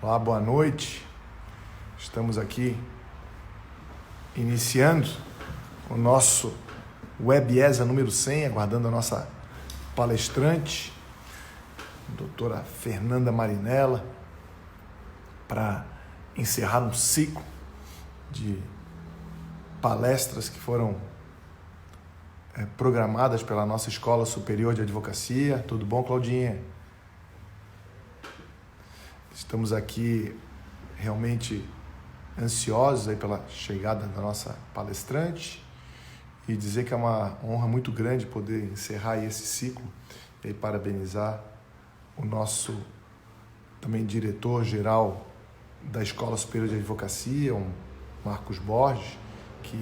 Olá, boa noite. Estamos aqui iniciando o nosso WebESA número 100, aguardando a nossa palestrante, a doutora Fernanda Marinella, para encerrar um ciclo de palestras que foram programadas pela nossa Escola Superior de Advocacia. Tudo bom, Claudinha? Estamos aqui realmente ansiosos aí pela chegada da nossa palestrante e dizer que é uma honra muito grande poder encerrar esse ciclo e parabenizar o nosso também diretor-geral da Escola Superior de Advocacia, o Marcos Borges, que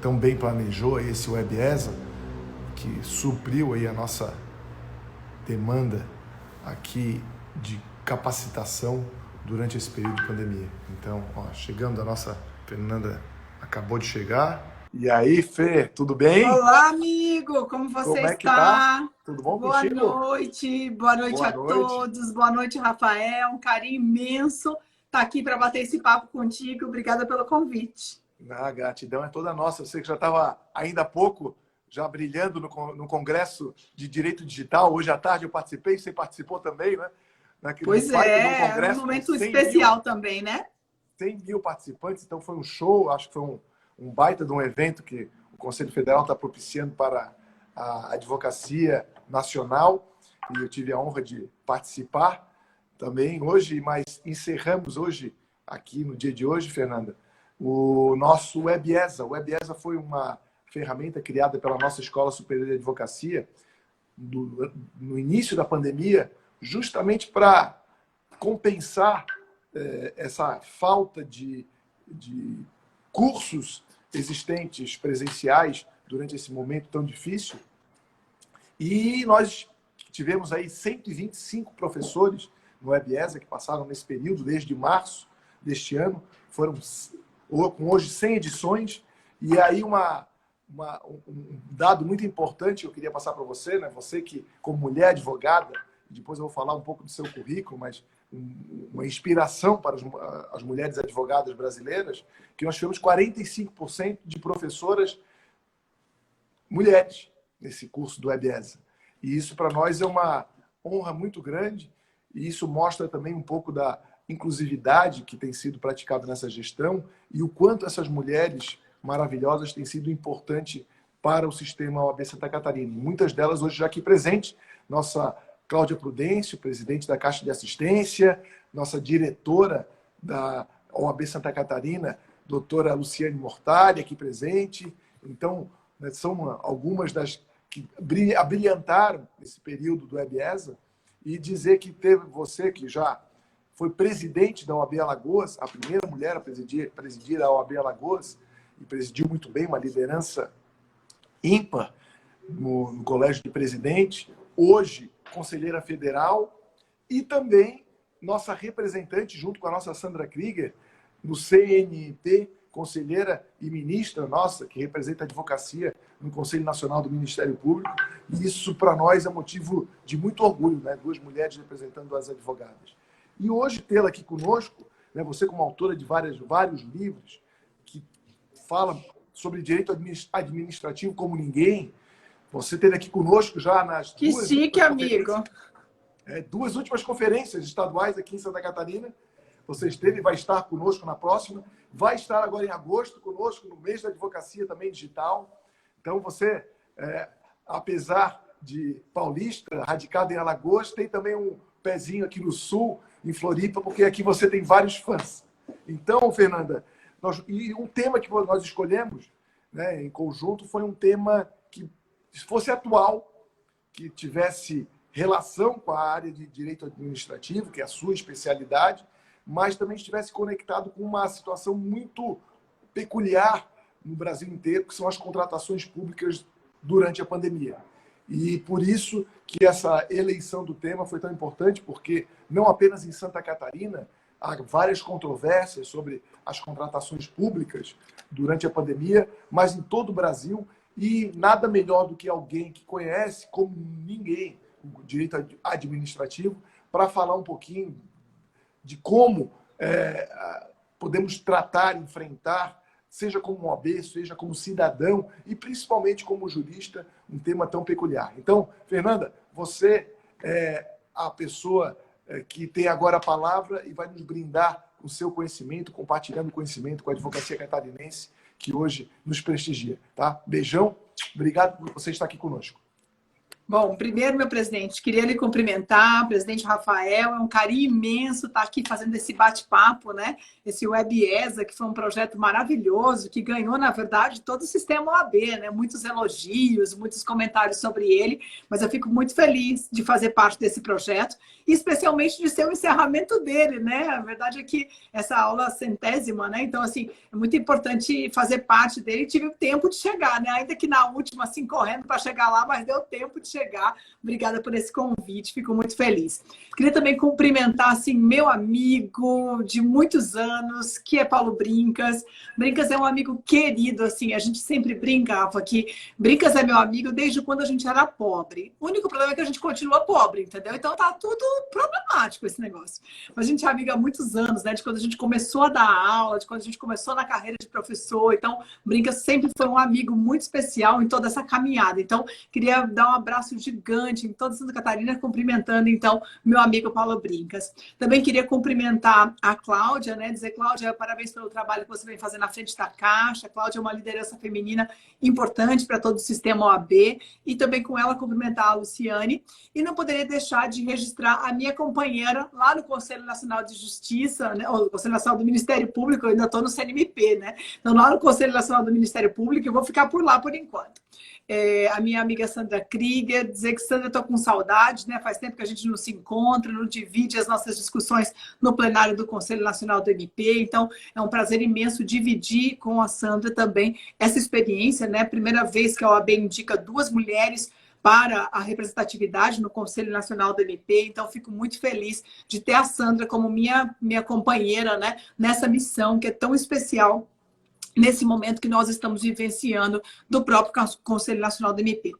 tão bem planejou esse WebESA, que supriu aí a nossa demanda aqui de capacitação durante esse período de pandemia. Então, chegando, a nossa Fernanda acabou de chegar. E aí, Fê, tudo bem? Olá, amigo! Como você Como é que está? tá? Tudo bom Boa contigo? noite, boa noite Boa a noite. todos, boa noite, Rafael. Um carinho imenso estar aqui para bater esse papo contigo. Obrigada pelo convite. A gratidão é toda nossa. Você que já estava ainda há pouco já brilhando no Congresso de Direito Digital. Hoje à tarde eu participei, você participou também, né? Pois Baita de um é um congresso com momento 100 especial também, né? 100 mil participantes, então foi um show, acho que foi um baita de um evento que o Conselho Federal está propiciando para a advocacia nacional, e eu tive a honra de participar também hoje, mas encerramos hoje, aqui no dia de hoje, Fernanda, o nosso WebESA. O WebESA foi uma ferramenta criada pela nossa Escola Superior de Advocacia no início da pandemia, justamente para compensar essa falta de cursos existentes presenciais durante esse momento tão difícil. E nós tivemos aí 125 professores no WebESA que passaram nesse período, desde março deste ano. Foram com hoje 100 edições. E aí um dado muito importante que eu queria passar para você, né? Você que, como mulher advogada, depois eu vou falar um pouco do seu currículo, mas uma inspiração para as mulheres advogadas brasileiras, que nós tivemos 45% de professoras mulheres nesse curso do WebESA. E isso para nós é uma honra muito grande, e isso mostra também um pouco da inclusividade que tem sido praticada nessa gestão e o quanto essas mulheres maravilhosas têm sido importantes para o sistema OAB Santa Catarina. E muitas delas hoje já aqui presentes, nossa Cláudia Prudêncio, presidente da Caixa de Assistência, nossa diretora da OAB Santa Catarina, doutora Luciane Mortari, aqui presente. Então, né, são algumas das que abrilhantaram esse período do WebESA, e dizer que teve você, que já foi presidente da OAB Alagoas, a primeira mulher a presidir a OAB Alagoas, e presidiu muito bem, uma liderança ímpar no Colégio de Presidente, hoje conselheira federal, e também nossa representante, junto com a nossa Sandra Krieger, no CNT, conselheira e ministra nossa, que representa a advocacia no Conselho Nacional do Ministério Público. E isso, para nós, é motivo de muito orgulho, né? Duas mulheres representando as advogadas. E hoje, tê-la aqui conosco, né? Você como autora de vários livros que falam sobre direito administrativo como ninguém. Você esteve aqui conosco já nas Que chique, amigo! Duas últimas conferências estaduais aqui em Santa Catarina. Você esteve e vai estar conosco na próxima. Vai estar agora em agosto conosco, no mês da advocacia também digital. Então, você, apesar de paulista, radicado em Alagoas, tem também um pezinho aqui no sul, em Floripa, porque aqui você tem vários fãs. Então, Fernanda, e um tema que nós escolhemos, né, em conjunto, foi um tema que fosse atual, que tivesse relação com a área de direito administrativo, que é a sua especialidade, mas também estivesse conectado com uma situação muito peculiar no Brasil inteiro, que são as contratações públicas durante a pandemia. E por isso que essa eleição do tema foi tão importante, porque não apenas em Santa Catarina há várias controvérsias sobre as contratações públicas durante a pandemia, mas em todo o Brasil. E nada melhor do que alguém que conhece como ninguém o direito administrativo para falar um pouquinho de como podemos tratar, enfrentar, seja como OAB, seja como cidadão e principalmente como jurista, um tema tão peculiar. Então, Fernanda, você é a pessoa que tem agora a palavra e vai nos brindar com o seu conhecimento, compartilhando conhecimento com a advocacia catarinense, que hoje nos prestigia. Tá? Beijão, obrigado por você estar aqui conosco. Bom, primeiro, meu presidente, queria lhe cumprimentar, presidente Rafael, é um carinho imenso estar aqui fazendo esse bate-papo, né? Esse WebESA, que foi um projeto maravilhoso, que ganhou, na verdade, todo o sistema OAB, né? Muitos elogios, muitos comentários sobre ele, mas eu fico muito feliz de fazer parte desse projeto, e especialmente de ser o encerramento dele, né? A verdade é que essa aula centésima, né? Então, assim, é muito importante fazer parte dele, tive o tempo de chegar, né? Ainda que na última, assim, correndo para chegar lá, mas deu tempo de chegar. Obrigada por esse convite, fico muito feliz. Queria também cumprimentar assim, meu amigo de muitos anos, que é Paulo Brincas. Brincas é um amigo querido, assim, a gente sempre brincava que Brincas é meu amigo desde quando a gente era pobre. O único problema é que a gente continua pobre, entendeu? Então tá tudo problemático esse negócio. Mas a gente é amiga há muitos anos, né? De quando a gente começou a dar aula, de quando a gente começou na carreira de professor. Então, Brincas sempre foi um amigo muito especial em toda essa caminhada. Então, queria dar um abraço gigante em toda Santa Catarina, cumprimentando, então, meu amigo Paulo Brincas. Também queria cumprimentar a Cláudia, né? Dizer, Cláudia, parabéns pelo trabalho que você vem fazendo na frente da Caixa. A Cláudia é uma liderança feminina importante para todo o sistema OAB. E também com ela cumprimentar a Luciane. E não poderia deixar de registrar a minha companheira lá no Conselho Nacional de Justiça, né? Ou Conselho Nacional do Ministério Público, eu ainda estou no CNMP, né? Então, lá no Conselho Nacional do Ministério Público, eu vou ficar por lá por enquanto. A minha amiga Sandra Krieger, dizer que Sandra, estou com saudade, né? Faz tempo que a gente não se encontra, não divide as nossas discussões no plenário do Conselho Nacional do MP, então é um prazer imenso dividir com a Sandra também essa experiência, né? Primeira vez que a OAB indica 2 mulheres para a representatividade no Conselho Nacional do MP, então fico muito feliz de ter a Sandra como minha companheira, né? Nessa missão que é tão especial nesse momento que nós estamos vivenciando do próprio Conselho Nacional do MP.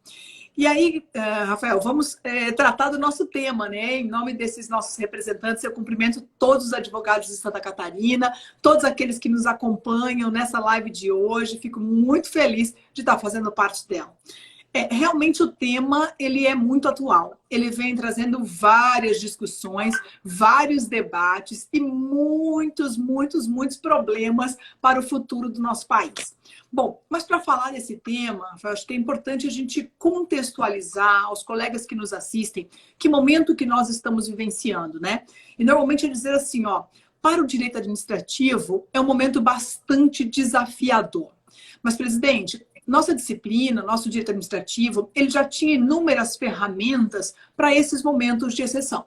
E aí, Rafael, vamos tratar do nosso tema, né? Em nome desses nossos representantes, eu cumprimento todos os advogados de Santa Catarina, todos aqueles que nos acompanham nessa live de hoje. Fico muito feliz de estar fazendo parte dela. Realmente o tema ele é muito atual. Ele vem trazendo várias discussões, vários debates e muitos problemas para o futuro do nosso país. Bom, mas para falar desse tema, acho que é importante a gente contextualizar aos colegas que nos assistem que momento que nós estamos vivenciando, né? E normalmente é dizer assim, ó, para o direito administrativo é um momento bastante desafiador. Mas, presidente, nossa disciplina, nosso direito administrativo, ele já tinha inúmeras ferramentas para esses momentos de exceção.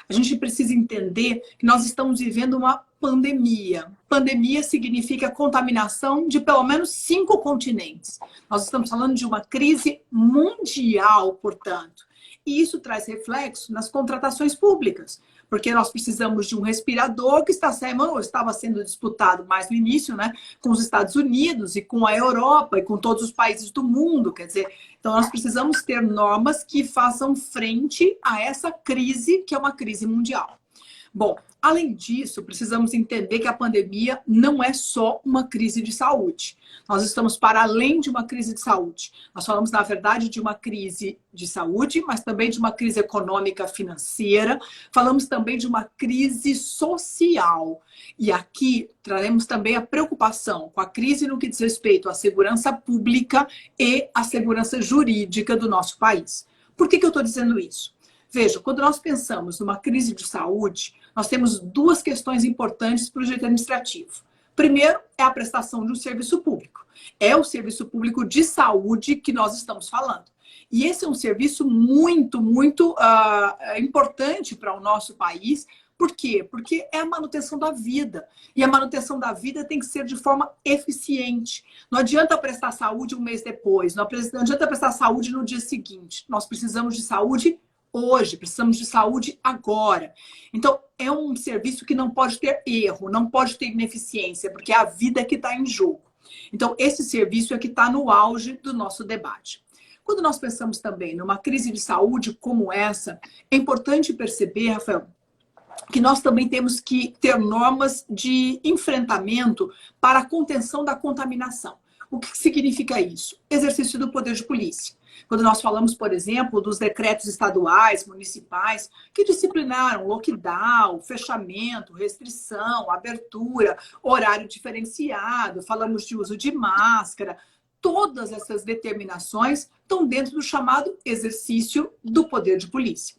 A gente precisa entender que nós estamos vivendo uma pandemia. Pandemia significa contaminação de pelo menos 5 continentes. Nós estamos falando de uma crise mundial, portanto. E isso traz reflexo nas contratações públicas, porque nós precisamos de um respirador que estava sendo disputado mais no início, né, com os Estados Unidos e com a Europa e com todos os países do mundo. Quer dizer, então nós precisamos ter normas que façam frente a essa crise, que é uma crise mundial. Bom, além disso, precisamos entender que a pandemia não é só uma crise de saúde. Nós estamos para além de uma crise de saúde. Nós falamos, na verdade, de uma crise de saúde, mas também de uma crise econômica financeira. Falamos também de uma crise social. E aqui traremos também a preocupação com a crise no que diz respeito à segurança pública e à segurança jurídica do nosso país. Por que eu estou dizendo isso? Veja, quando nós pensamos numa crise de saúde, nós temos 2 questões importantes para o direito administrativo. Primeiro, é a prestação de um serviço público. É o serviço público de saúde que nós estamos falando. E esse é um serviço muito importante para o nosso país. Por quê? Porque é a manutenção da vida. E a manutenção da vida tem que ser de forma eficiente. Não adianta prestar saúde um mês depois, não adianta prestar saúde no dia seguinte. Nós precisamos de saúde hoje, precisamos de saúde agora. Então, é um serviço que não pode ter erro, não pode ter ineficiência, porque é a vida que está em jogo. Então, esse serviço é que está no auge do nosso debate. Quando nós pensamos também numa crise de saúde como essa, é importante perceber, Rafael, que nós também temos que ter normas de enfrentamento para a contenção da contaminação. O que significa isso? Exercício do poder de polícia. Quando nós falamos, por exemplo, dos decretos estaduais, municipais, que disciplinaram lockdown, fechamento, restrição, abertura, horário diferenciado, falamos de uso de máscara, todas essas determinações estão dentro do chamado exercício do poder de polícia.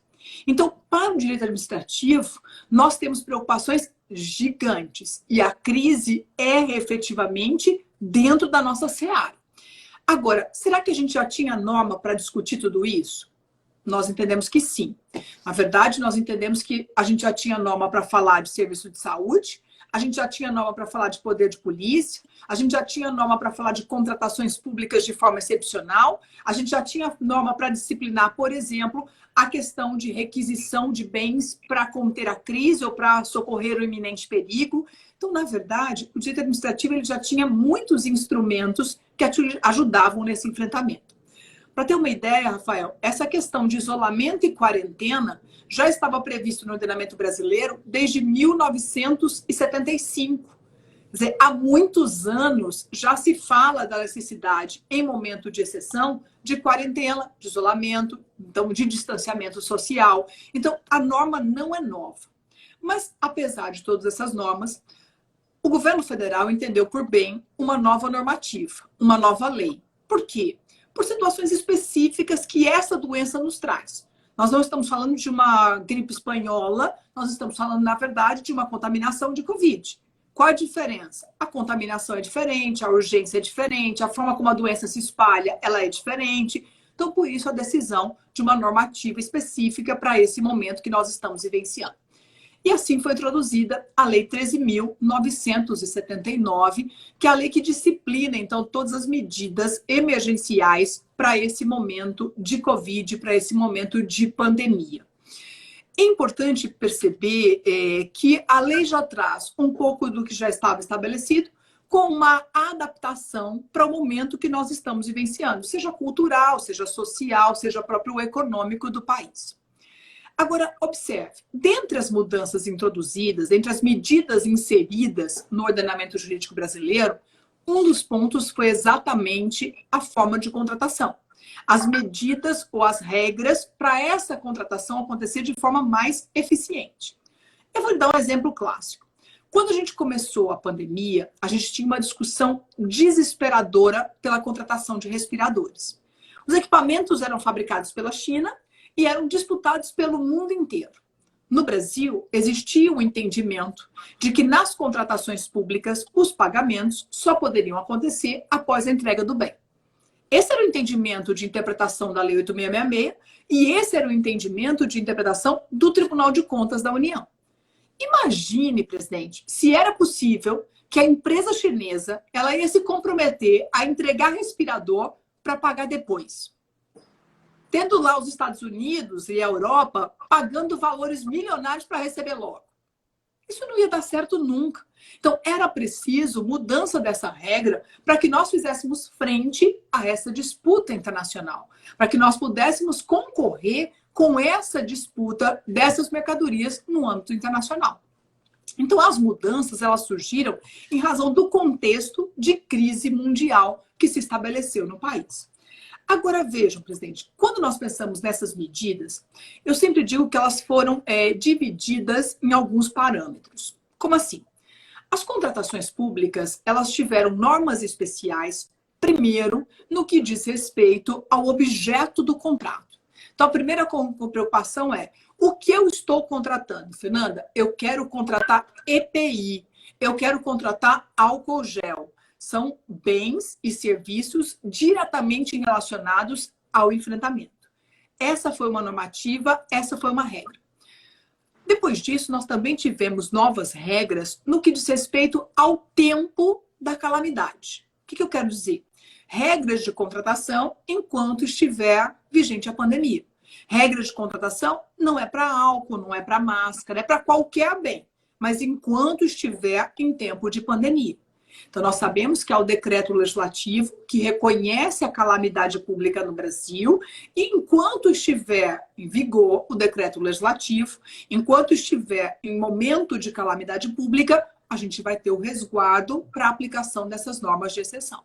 Então, para o direito administrativo, nós temos preocupações gigantes e a crise é efetivamente dentro da nossa seara. Agora, será que a gente já tinha norma para discutir tudo isso? Nós entendemos que sim. Na verdade, nós entendemos que a gente já tinha norma para falar de serviço de saúde, a gente já tinha norma para falar de poder de polícia, a gente já tinha norma para falar de contratações públicas de forma excepcional, a gente já tinha norma para disciplinar, por exemplo, a questão de requisição de bens para conter a crise ou para socorrer o iminente perigo. Então, na verdade, o direito administrativo ele já tinha muitos instrumentos que ajudavam nesse enfrentamento. Para ter uma ideia, Rafael, essa questão de isolamento e quarentena já estava previsto no ordenamento brasileiro desde 1975. Quer dizer, há muitos anos já se fala da necessidade, em momento de exceção, de quarentena, de isolamento, então de distanciamento social. Então, a norma não é nova. Mas, apesar de todas essas normas, o governo federal entendeu por bem uma nova normativa, uma nova lei. Por quê? Por situações específicas que essa doença nos traz. Nós não estamos falando de uma gripe espanhola, nós estamos falando, na verdade, de uma contaminação de Covid. Qual a diferença? A contaminação é diferente, a urgência é diferente, a forma como a doença se espalha, ela é diferente. Então, por isso, a decisão de uma normativa específica para esse momento que nós estamos vivenciando. E assim foi introduzida a Lei 13.979, que é a lei que disciplina, então, todas as medidas emergenciais para esse momento de Covid, para esse momento de pandemia. É importante perceber que a lei já traz um pouco do que já estava estabelecido, com uma adaptação para o momento que nós estamos vivenciando, seja cultural, seja social, seja próprio econômico do país. Agora, observe, dentre as mudanças introduzidas, dentre as medidas inseridas no ordenamento jurídico brasileiro, um dos pontos foi exatamente a forma de contratação. As medidas ou as regras para essa contratação acontecer de forma mais eficiente. Eu vou dar um exemplo clássico. Quando a gente começou a pandemia, a gente tinha uma discussão desesperadora pela contratação de respiradores. Os equipamentos eram fabricados pela China e eram disputados pelo mundo inteiro. No Brasil, existia um entendimento de que nas contratações públicas, os pagamentos só poderiam acontecer após a entrega do bem. Esse era o entendimento de interpretação da Lei 8.666 e esse era o entendimento de interpretação do Tribunal de Contas da União. Imagine, presidente, se era possível que a empresa chinesa ela ia se comprometer a entregar respirador para pagar depois. Tendo lá os Estados Unidos e a Europa pagando valores milionários para receber logo. Isso não ia dar certo nunca. Então, era preciso mudança dessa regra para que nós fizéssemos frente a essa disputa internacional, para que nós pudéssemos concorrer com essa disputa dessas mercadorias no âmbito internacional. Então, as mudanças elas surgiram em razão do contexto de crise mundial que se estabeleceu no país. Agora vejam, presidente, quando nós pensamos nessas medidas, eu sempre digo que elas foram divididas em alguns parâmetros. Como assim? As contratações públicas, elas tiveram normas especiais, primeiro, no que diz respeito ao objeto do contrato. Então, a primeira preocupação é, o que eu estou contratando? Fernanda, eu quero contratar EPI, eu quero contratar álcool gel. São bens e serviços diretamente relacionados ao enfrentamento. Essa foi uma normativa, essa foi uma regra. Depois disso, nós também tivemos novas regras no que diz respeito ao tempo da calamidade. O que eu quero dizer? Regras de contratação enquanto estiver vigente a pandemia. Regras de contratação não é para álcool, não é para máscara, é para qualquer bem, mas enquanto estiver em tempo de pandemia. Então, nós sabemos que há o decreto legislativo que reconhece a calamidade pública no Brasil, e enquanto estiver em vigor o decreto legislativo, enquanto estiver em momento de calamidade pública, a gente vai ter o resguardo para a aplicação dessas normas de exceção.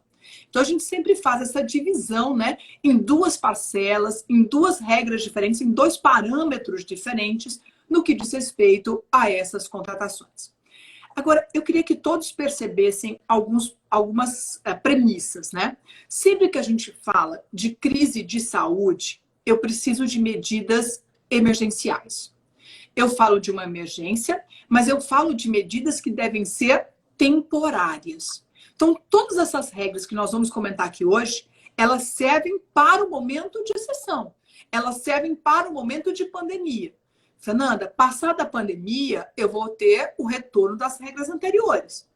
Então, a gente sempre faz essa divisão, né, em duas parcelas, em duas regras diferentes, em dois parâmetros diferentes, no que diz respeito a essas contratações. Agora, eu queria que todos percebessem algumas premissas, né? Sempre que a gente fala de crise de saúde, eu preciso de medidas emergenciais. Eu falo de uma emergência, mas eu falo de medidas que devem ser temporárias. Então, todas essas regras que nós vamos comentar aqui hoje, elas servem para o momento de exceção. Elas servem para o momento de pandemia. Fernanda, passada a pandemia, eu vou ter o retorno das regras anteriores.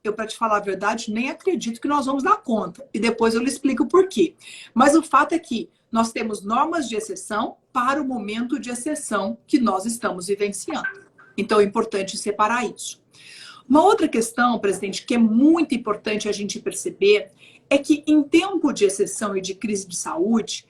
Eu, para te falar a verdade, nem acredito que nós vamos dar conta. E depois eu lhe explico por quê. Mas o fato é que nós temos normas de exceção para o momento de exceção que nós estamos vivenciando. Então, é importante separar isso. Uma outra questão, presidente, que é muito importante a gente perceber, é que em tempo de exceção e de crise de saúde,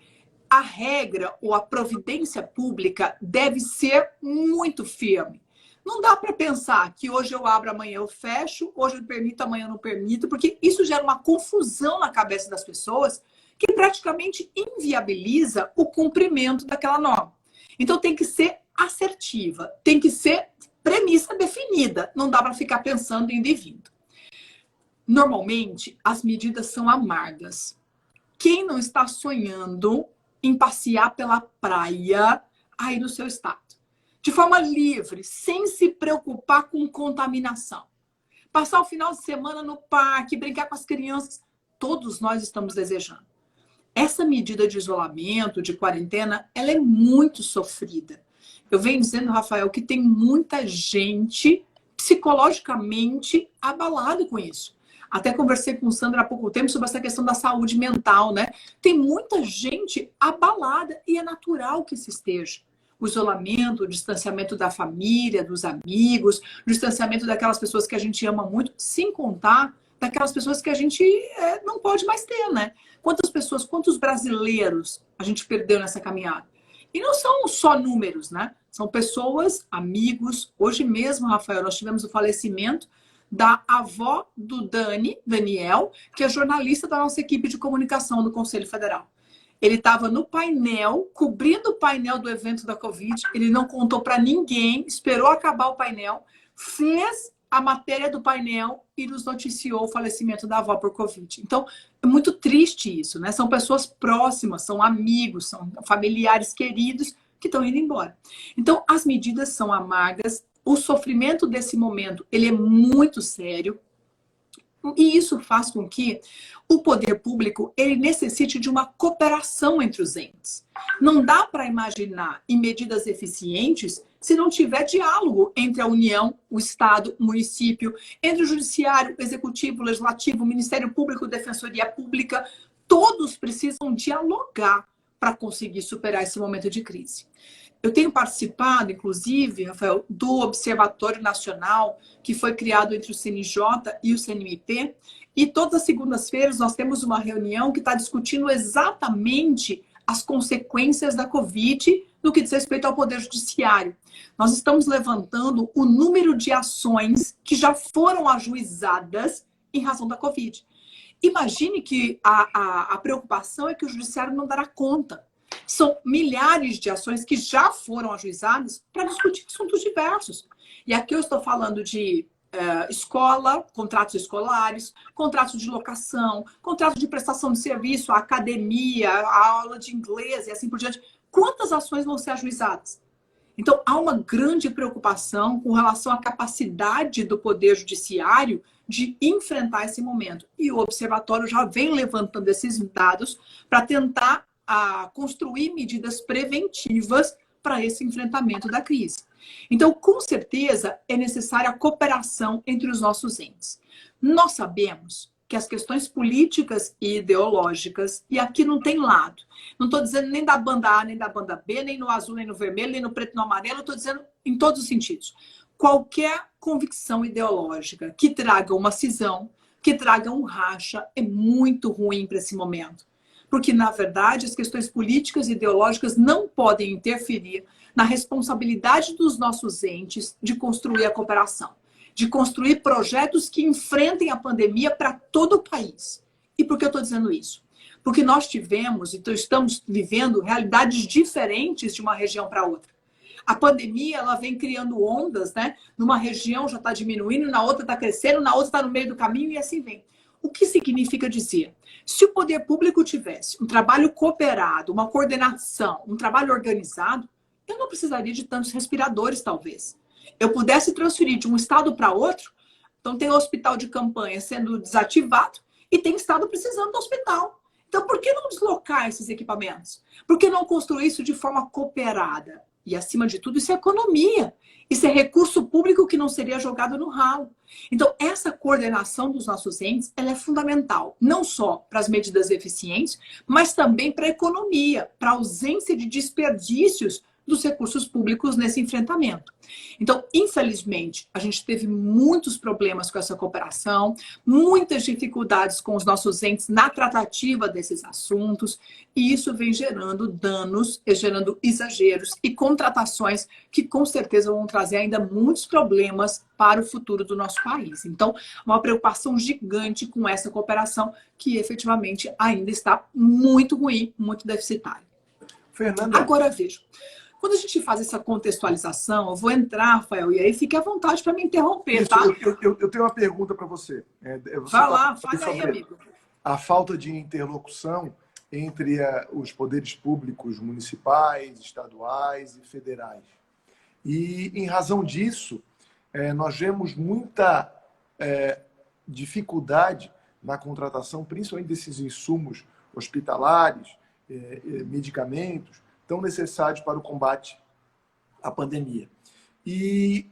a regra ou a providência pública deve ser muito firme. Não dá para pensar que hoje eu abro, amanhã eu fecho, hoje eu permito, amanhã eu não permito, porque isso gera uma confusão na cabeça das pessoas que praticamente inviabiliza o cumprimento daquela norma. Então tem que ser assertiva, tem que ser premissa definida, não dá para ficar pensando em ir e vindo. Normalmente, as medidas são amargas. Quem não está sonhando em passear pela praia aí no seu estado? De forma livre, sem se preocupar com contaminação. Passar o final de semana no parque, brincar com as crianças, todos nós estamos desejando. Essa medida de isolamento, de quarentena, ela é muito sofrida. Eu venho dizendo, Rafael, que tem muita gente psicologicamente abalada com isso. Até conversei com o Sandro há pouco tempo sobre essa questão da saúde mental, né? Tem muita gente abalada e é natural que se esteja. O isolamento, o distanciamento da família, dos amigos, o distanciamento daquelas pessoas que a gente ama muito, sem contar daquelas pessoas que a gente não pode mais ter, né? Quantas pessoas, quantos brasileiros a gente perdeu nessa caminhada? E não são só números, né? São pessoas, amigos. Hoje mesmo, Rafael, nós tivemos o falecimento da avó do Daniel, que é jornalista da nossa equipe de comunicação do Conselho Federal. Ele estava no painel, cobrindo o painel do evento da Covid, ele não contou para ninguém, esperou acabar o painel, fez a matéria do painel e nos noticiou o falecimento da avó por Covid. Então, é muito triste isso, né? São pessoas próximas, são amigos, são familiares queridos que estão indo embora. Então, as medidas são amargas, o sofrimento desse momento, ele é muito sério, e isso faz com que o poder público ele necessite de uma cooperação entre os entes. Não dá para imaginar em medidas eficientes se não tiver diálogo entre a União, o Estado, o município, entre o Judiciário, o Executivo, o Legislativo, o Ministério Público, a Defensoria Pública. Todos precisam dialogar para conseguir superar esse momento de crise. Eu tenho participado, inclusive, Rafael, do Observatório Nacional, que foi criado entre o CNJ e o CNMP, e todas as segundas-feiras nós temos uma reunião que está discutindo exatamente as consequências da Covid no que diz respeito ao Poder Judiciário. Nós estamos levantando o número de ações que já foram ajuizadas em razão da Covid. Imagine que a preocupação é que o Judiciário não dará conta. São milhares de ações que já foram ajuizadas para discutir assuntos diversos. E aqui eu estou falando de escola, contratos escolares, contratos de locação, contratos de prestação de serviço, a academia, a aula de inglês e assim por diante. Quantas ações vão ser ajuizadas? Então, há uma grande preocupação com relação à capacidade do Poder Judiciário de enfrentar esse momento. E o Observatório já vem levantando esses dados para tentar construir medidas preventivas para esse enfrentamento da crise. Então, com certeza, é necessária a cooperação entre os nossos entes. Nós sabemos que as questões políticas e ideológicas, e aqui não tem lado, não estou dizendo nem da banda A, nem da banda B, nem no azul, nem no vermelho, nem no preto, nem no amarelo, estou dizendo em todos os sentidos. Qualquer convicção ideológica que traga uma cisão, que traga um racha é muito ruim para esse momento. Porque, na verdade, as questões políticas e ideológicas não podem interferir na responsabilidade dos nossos entes de construir a cooperação, de construir projetos que enfrentem a pandemia para todo o país. E por que eu estou dizendo isso? Porque nós tivemos, então estamos vivendo realidades diferentes de uma região para outra. A pandemia, ela vem criando ondas, né? Numa região já está diminuindo, na outra está crescendo, na outra está no meio do caminho e assim vem. O que significa dizer? Se o poder público tivesse um trabalho cooperado, uma coordenação, um trabalho organizado, eu não precisaria de tantos respiradores, talvez. Eu pudesse transferir de um estado para outro, então tem hospital de campanha sendo desativado e tem estado precisando do hospital. Então, por que não deslocar esses equipamentos? Por que não construir isso de forma cooperada? E, acima de tudo, isso é economia. Isso é recurso público que não seria jogado no ralo. Então, essa coordenação dos nossos entes, ela é fundamental, não só para as medidas eficientes, mas também para a economia, para a ausência de desperdícios dos recursos públicos nesse enfrentamento. Então, infelizmente, a gente teve muitos problemas com essa cooperação, muitas dificuldades com os nossos entes na tratativa desses assuntos, e isso vem gerando danos, gerando exageros e contratações que com certeza vão trazer ainda muitos problemas para o futuro do nosso país. Então, uma preocupação gigante com essa cooperação que efetivamente ainda está muito ruim, muito deficitária. Fernanda. Agora, veja. Quando a gente faz essa contextualização, eu vou entrar, Rafael, e aí fique à vontade para me interromper, Isso, tá? eu tenho uma pergunta para você. Vai lá, faz aí, amigo. A falta de interlocução entre os poderes públicos municipais, estaduais e federais. E, em razão disso, nós vemos muita dificuldade na contratação, principalmente desses insumos hospitalares, medicamentos, tão necessários para o combate à pandemia. E,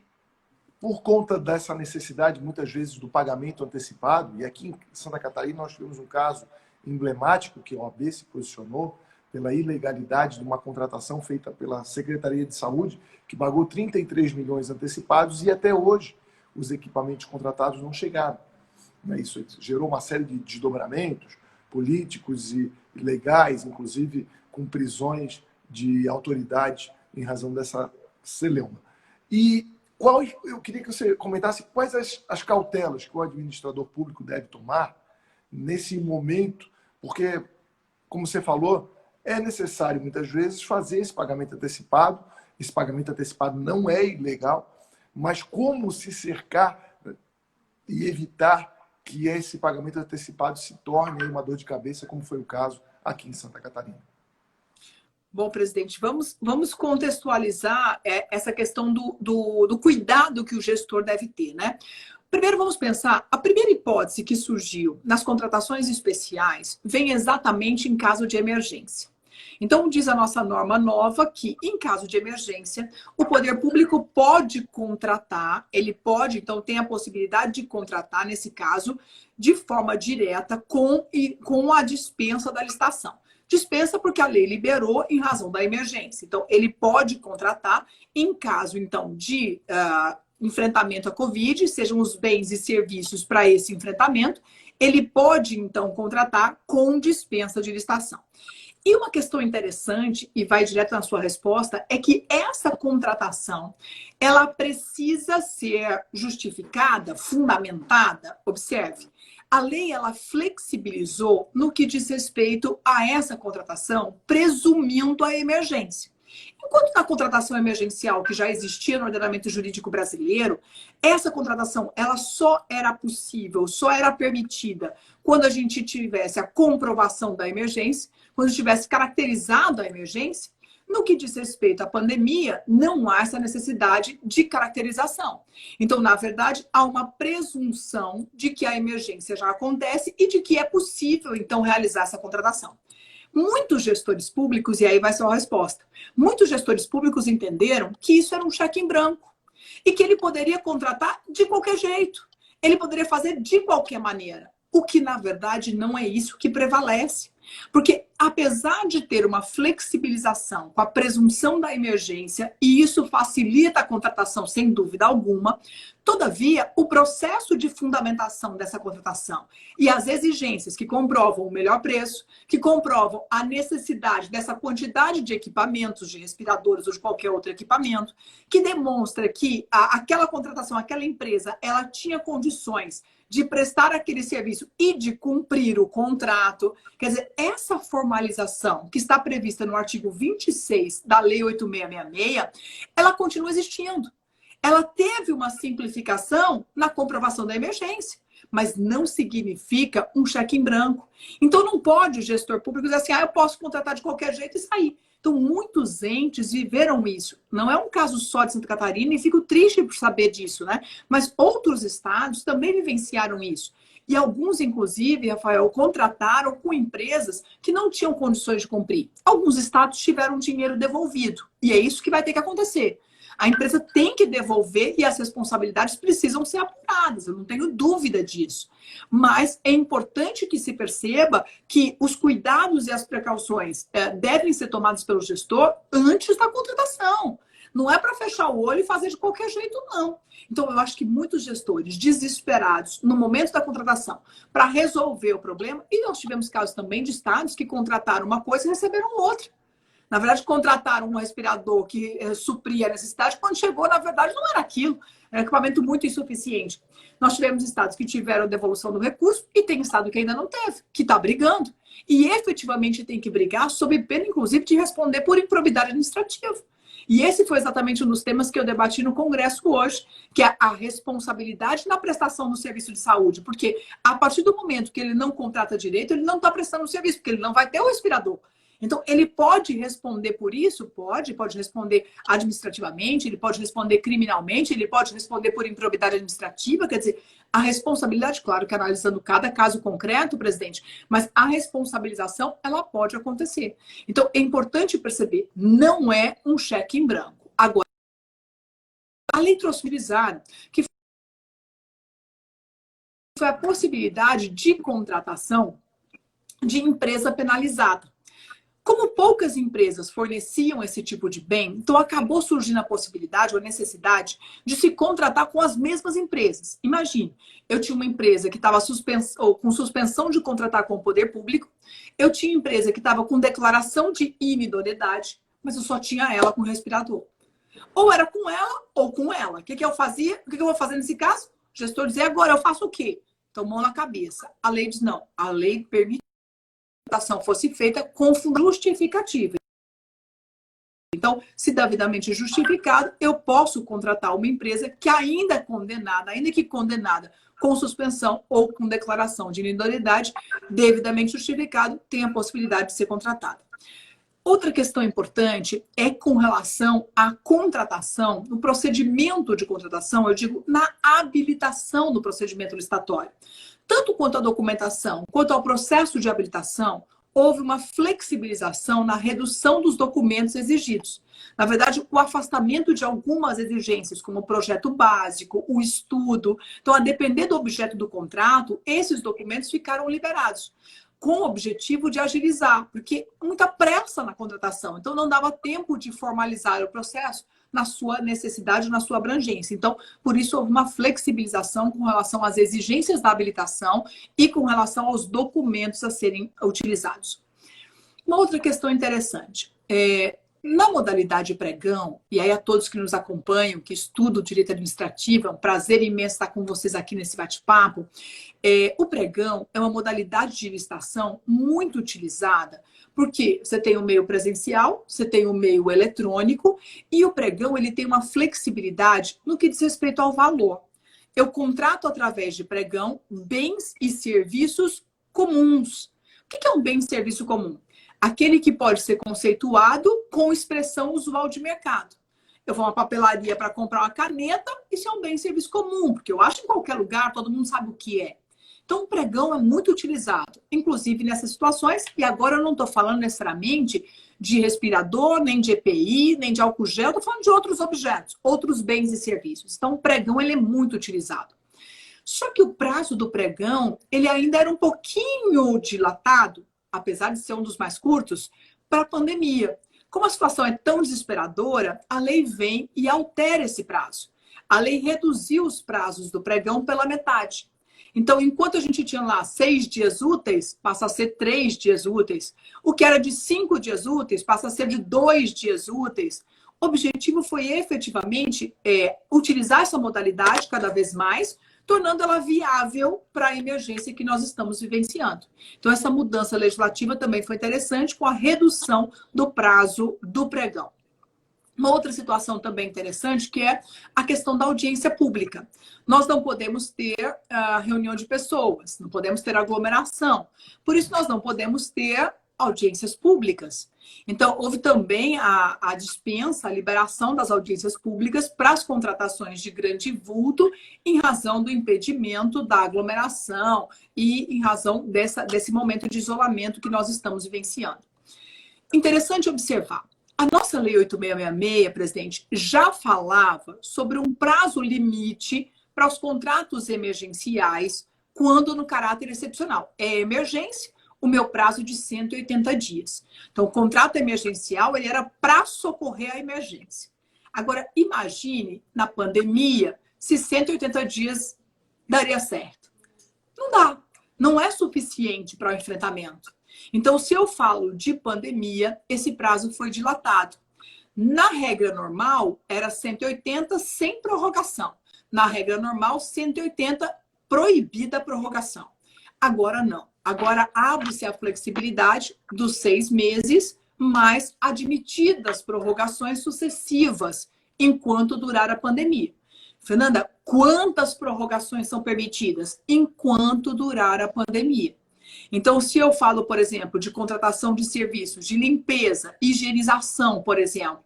por conta dessa necessidade, muitas vezes, do pagamento antecipado, e aqui em Santa Catarina nós tivemos um caso emblemático que a OAB se posicionou pela ilegalidade de uma contratação feita pela Secretaria de Saúde, que pagou 33 milhões antecipados e até hoje os equipamentos contratados não chegaram. Isso gerou uma série de desdobramentos políticos e legais, inclusive com prisões de autoridades em razão dessa celeuma. E eu queria que você comentasse quais as cautelas que o administrador público deve tomar nesse momento, porque, como você falou, é necessário muitas vezes fazer esse pagamento antecipado. Esse pagamento antecipado não é ilegal, mas como se cercar e evitar que esse pagamento antecipado se torne uma dor de cabeça, como foi o caso aqui em Santa Catarina? Bom, presidente, vamos contextualizar essa questão do cuidado que o gestor deve ter, né? Primeiro, vamos pensar, a primeira hipótese que surgiu nas contratações especiais vem exatamente em caso de emergência. Então, diz a nossa norma nova que, em caso de emergência, o poder público pode contratar, ele pode, então, tem a possibilidade de contratar, nesse caso, de forma direta com a dispensa da licitação. Dispensa porque a lei liberou em razão da emergência. Então, ele pode contratar em caso, então, de enfrentamento à Covid, sejam os bens e serviços para esse enfrentamento, ele pode, então, contratar com dispensa de licitação. E uma questão interessante, e vai direto na sua resposta, é que essa contratação, ela precisa ser justificada, fundamentada, observe, a lei ela flexibilizou no que diz respeito a essa contratação, presumindo a emergência. Enquanto na contratação emergencial, que já existia no ordenamento jurídico brasileiro, essa contratação ela só era possível, só era permitida quando a gente tivesse a comprovação da emergência, quando tivesse caracterizado a emergência. No que diz respeito à pandemia, não há essa necessidade de caracterização. Então, na verdade, há uma presunção de que a emergência já acontece e de que é possível, então, realizar essa contratação. Muitos gestores públicos, e aí vai ser uma resposta, muitos gestores públicos entenderam que isso era um cheque em branco e que ele poderia contratar de qualquer jeito, ele poderia fazer de qualquer maneira, o que, na verdade, não é isso que prevalece. Porque apesar de ter uma flexibilização com a presunção da emergência, e isso facilita a contratação sem dúvida alguma, todavia, o processo de fundamentação dessa contratação e as exigências que comprovam o melhor preço, que comprovam a necessidade dessa quantidade de equipamentos, de respiradores ou de qualquer outro equipamento, que demonstra que aquela contratação, aquela empresa, ela tinha condições de prestar aquele serviço e de cumprir o contrato. Quer dizer, essa formalização que está prevista no artigo 26 da Lei 8666, ela continua existindo. Ela teve uma simplificação na comprovação da emergência, mas não significa um cheque em branco. Então não pode o gestor público dizer assim, eu posso contratar de qualquer jeito e sair. Então muitos entes viveram isso. Não é um caso só de Santa Catarina e fico triste por saber disso, né? Mas outros estados também vivenciaram isso. E alguns, inclusive, Rafael, contrataram com empresas que não tinham condições de cumprir. Alguns estados tiveram dinheiro devolvido. E é isso que vai ter que acontecer. A empresa tem que devolver e as responsabilidades precisam ser apuradas, eu não tenho dúvida disso. Mas é importante que se perceba que os cuidados e as precauções devem ser tomados pelo gestor antes da contratação. Não é para fechar o olho e fazer de qualquer jeito, não. Então, eu acho que muitos gestores desesperados no momento da contratação para resolver o problema, e nós tivemos casos também de estados que contrataram uma coisa e receberam outra. Na verdade, contrataram um respirador que supria a necessidade. Quando chegou, na verdade, não era aquilo. Era um equipamento muito insuficiente. Nós tivemos estados que tiveram devolução do recurso e tem estado que ainda não teve, que está brigando. E efetivamente tem que brigar sob pena, inclusive, de responder por improbidade administrativa. E esse foi exatamente um dos temas que eu debati no Congresso hoje, que é a responsabilidade na prestação do serviço de saúde. Porque a partir do momento que ele não contrata direito, ele não está prestando o serviço, porque ele não vai ter o respirador. Então, ele pode responder por isso? Pode responder administrativamente, ele pode responder criminalmente, ele pode responder por improbidade administrativa, quer dizer, a responsabilidade, claro que analisando cada caso concreto, presidente, mas a responsabilização, ela pode acontecer. Então, é importante perceber, não é um cheque em branco. Agora, a lei trouxe que foi a possibilidade de contratação de empresa penalizada. Como poucas empresas forneciam esse tipo de bem, então acabou surgindo a possibilidade ou a necessidade de se contratar com as mesmas empresas. Imagine, eu tinha uma empresa que estava com suspensão de contratar com o poder público, eu tinha empresa que estava com declaração de inidoneidade, mas eu só tinha ela com respirador. Ou era com ela ou com ela. O que eu fazia? O que eu vou fazer nesse caso? O gestor dizia, agora eu faço o quê? Então, mão na cabeça. A lei diz, não, a lei permite que a contratação fosse feita com justificativa. Então, se devidamente justificado, eu posso contratar uma empresa que ainda que condenada com suspensão ou com declaração de inidoneidade, devidamente justificado, tem a possibilidade de ser contratada. Outra questão importante é com relação à contratação, no procedimento de contratação, eu digo na habilitação do procedimento licitatório. Tanto quanto à documentação, quanto ao processo de habilitação, houve uma flexibilização na redução dos documentos exigidos. Na verdade, o afastamento de algumas exigências, como o projeto básico, o estudo. Então, a depender do objeto do contrato, esses documentos ficaram liberados, com o objetivo de agilizar, porque muita pressa na contratação. Então, não dava tempo de formalizar o processo na sua necessidade, na sua abrangência. Então, por isso, houve uma flexibilização com relação às exigências da habilitação e com relação aos documentos a serem utilizados. Uma outra questão interessante. Na modalidade pregão, e aí a todos que nos acompanham, que estudam direito administrativo, é um prazer imenso estar com vocês aqui nesse bate-papo. O pregão é uma modalidade de licitação muito utilizada, porque você tem o meio presencial, você tem o meio eletrônico, e o pregão ele tem uma flexibilidade no que diz respeito ao valor. Eu contrato através de pregão bens e serviços comuns. O que é um bem e serviço comum? Aquele que pode ser conceituado com expressão usual de mercado. Eu vou a uma papelaria para comprar uma caneta, isso é um bem e serviço comum, porque eu acho em qualquer lugar, todo mundo sabe o que é. Então, o pregão é muito utilizado, inclusive nessas situações, e agora eu não estou falando necessariamente de respirador, nem de EPI, nem de álcool gel, estou falando de outros objetos, outros bens e serviços. Então, o pregão ele é muito utilizado. Só que o prazo do pregão, ele ainda era um pouquinho dilatado, apesar de ser um dos mais curtos, para a pandemia. Como a situação é tão desesperadora, a lei vem e altera esse prazo. A lei reduziu os prazos do pregão pela metade. Então, enquanto a gente tinha lá 6 dias úteis, passa a ser 3 dias úteis. O que era de 5 dias úteis passa a ser de 2 dias úteis. O objetivo foi efetivamente utilizar essa modalidade cada vez mais, tornando ela viável para a emergência que nós estamos vivenciando. Então, essa mudança legislativa também foi interessante com a redução do prazo do pregão. Uma outra situação também interessante que é a questão da audiência pública. Nós não podemos ter reunião de pessoas, não podemos ter aglomeração. Por isso, nós não podemos ter audiências públicas. Então, houve também a dispensa, a liberação das audiências públicas para as contratações de grande vulto em razão do impedimento da aglomeração e em razão desse momento de isolamento que nós estamos vivenciando. Interessante observar. A nossa Lei 8666, presidente, já falava sobre um prazo limite para os contratos emergenciais quando no caráter excepcional. É emergência, o meu prazo de 180 dias. Então, o contrato emergencial ele era para socorrer a emergência. Agora, imagine, na pandemia, se 180 dias daria certo. Não dá. Não é suficiente para o enfrentamento. Então, se eu falo de pandemia, esse prazo foi dilatado. Na regra normal, era 180 sem prorrogação. Na regra normal, 180 proibida a prorrogação. Agora não. Agora abre-se a flexibilidade dos 6 meses, mas admitidas prorrogações sucessivas enquanto durar a pandemia. Fernanda, quantas prorrogações são permitidas? Enquanto durar a pandemia. Então, se eu falo, por exemplo, de contratação de serviços de limpeza, higienização, por exemplo,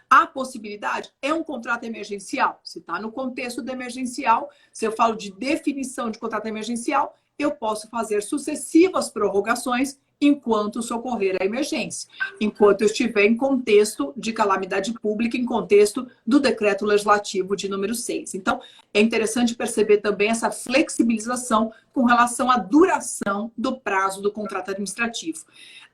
a possibilidade é um contrato emergencial. Se está no contexto do emergencial, se eu falo de definição de contrato emergencial, eu posso fazer sucessivas prorrogações enquanto socorrer a emergência, enquanto eu estiver em contexto de calamidade pública, em contexto do decreto legislativo de número 6. Então, é interessante perceber também essa flexibilização com relação à duração do prazo do contrato administrativo.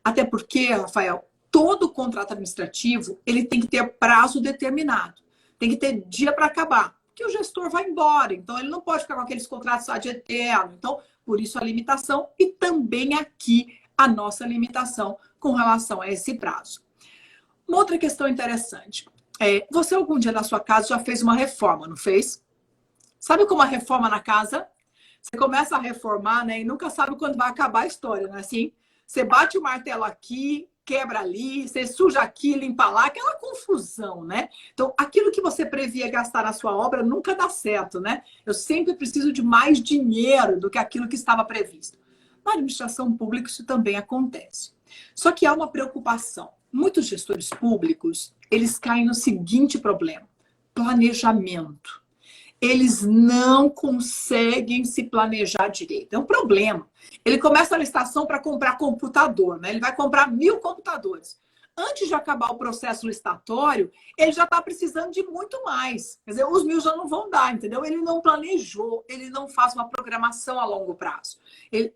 Até porque, Rafael, todo contrato administrativo ele tem que ter prazo determinado, tem que ter dia para acabar, porque o gestor vai embora, então ele não pode ficar com aqueles contratos ad eterno. Então, por isso a limitação e também aqui a nossa limitação com relação a esse prazo. Uma outra questão interessante. Você algum dia na sua casa já fez uma reforma, não fez? Sabe como a reforma na casa? Você começa a reformar, né? E nunca sabe quando vai acabar a história, não é assim? Você bate o martelo aqui, quebra ali, você suja aqui, limpa lá, aquela confusão, né? Então, aquilo que você previa gastar na sua obra nunca dá certo, né? Eu sempre preciso de mais dinheiro do que aquilo que estava previsto. Na administração pública isso também acontece. Só que há uma preocupação. Muitos gestores públicos, eles caem no seguinte problema: planejamento. Eles não conseguem se planejar direito. É um problema. Ele começa a licitação para comprar computador, né? Ele vai comprar 1000 computadores. Antes de acabar o processo licitatório, ele já está precisando de muito mais. Quer dizer, os 1000 já não vão dar, entendeu? Ele não planejou, ele não faz uma programação a longo prazo.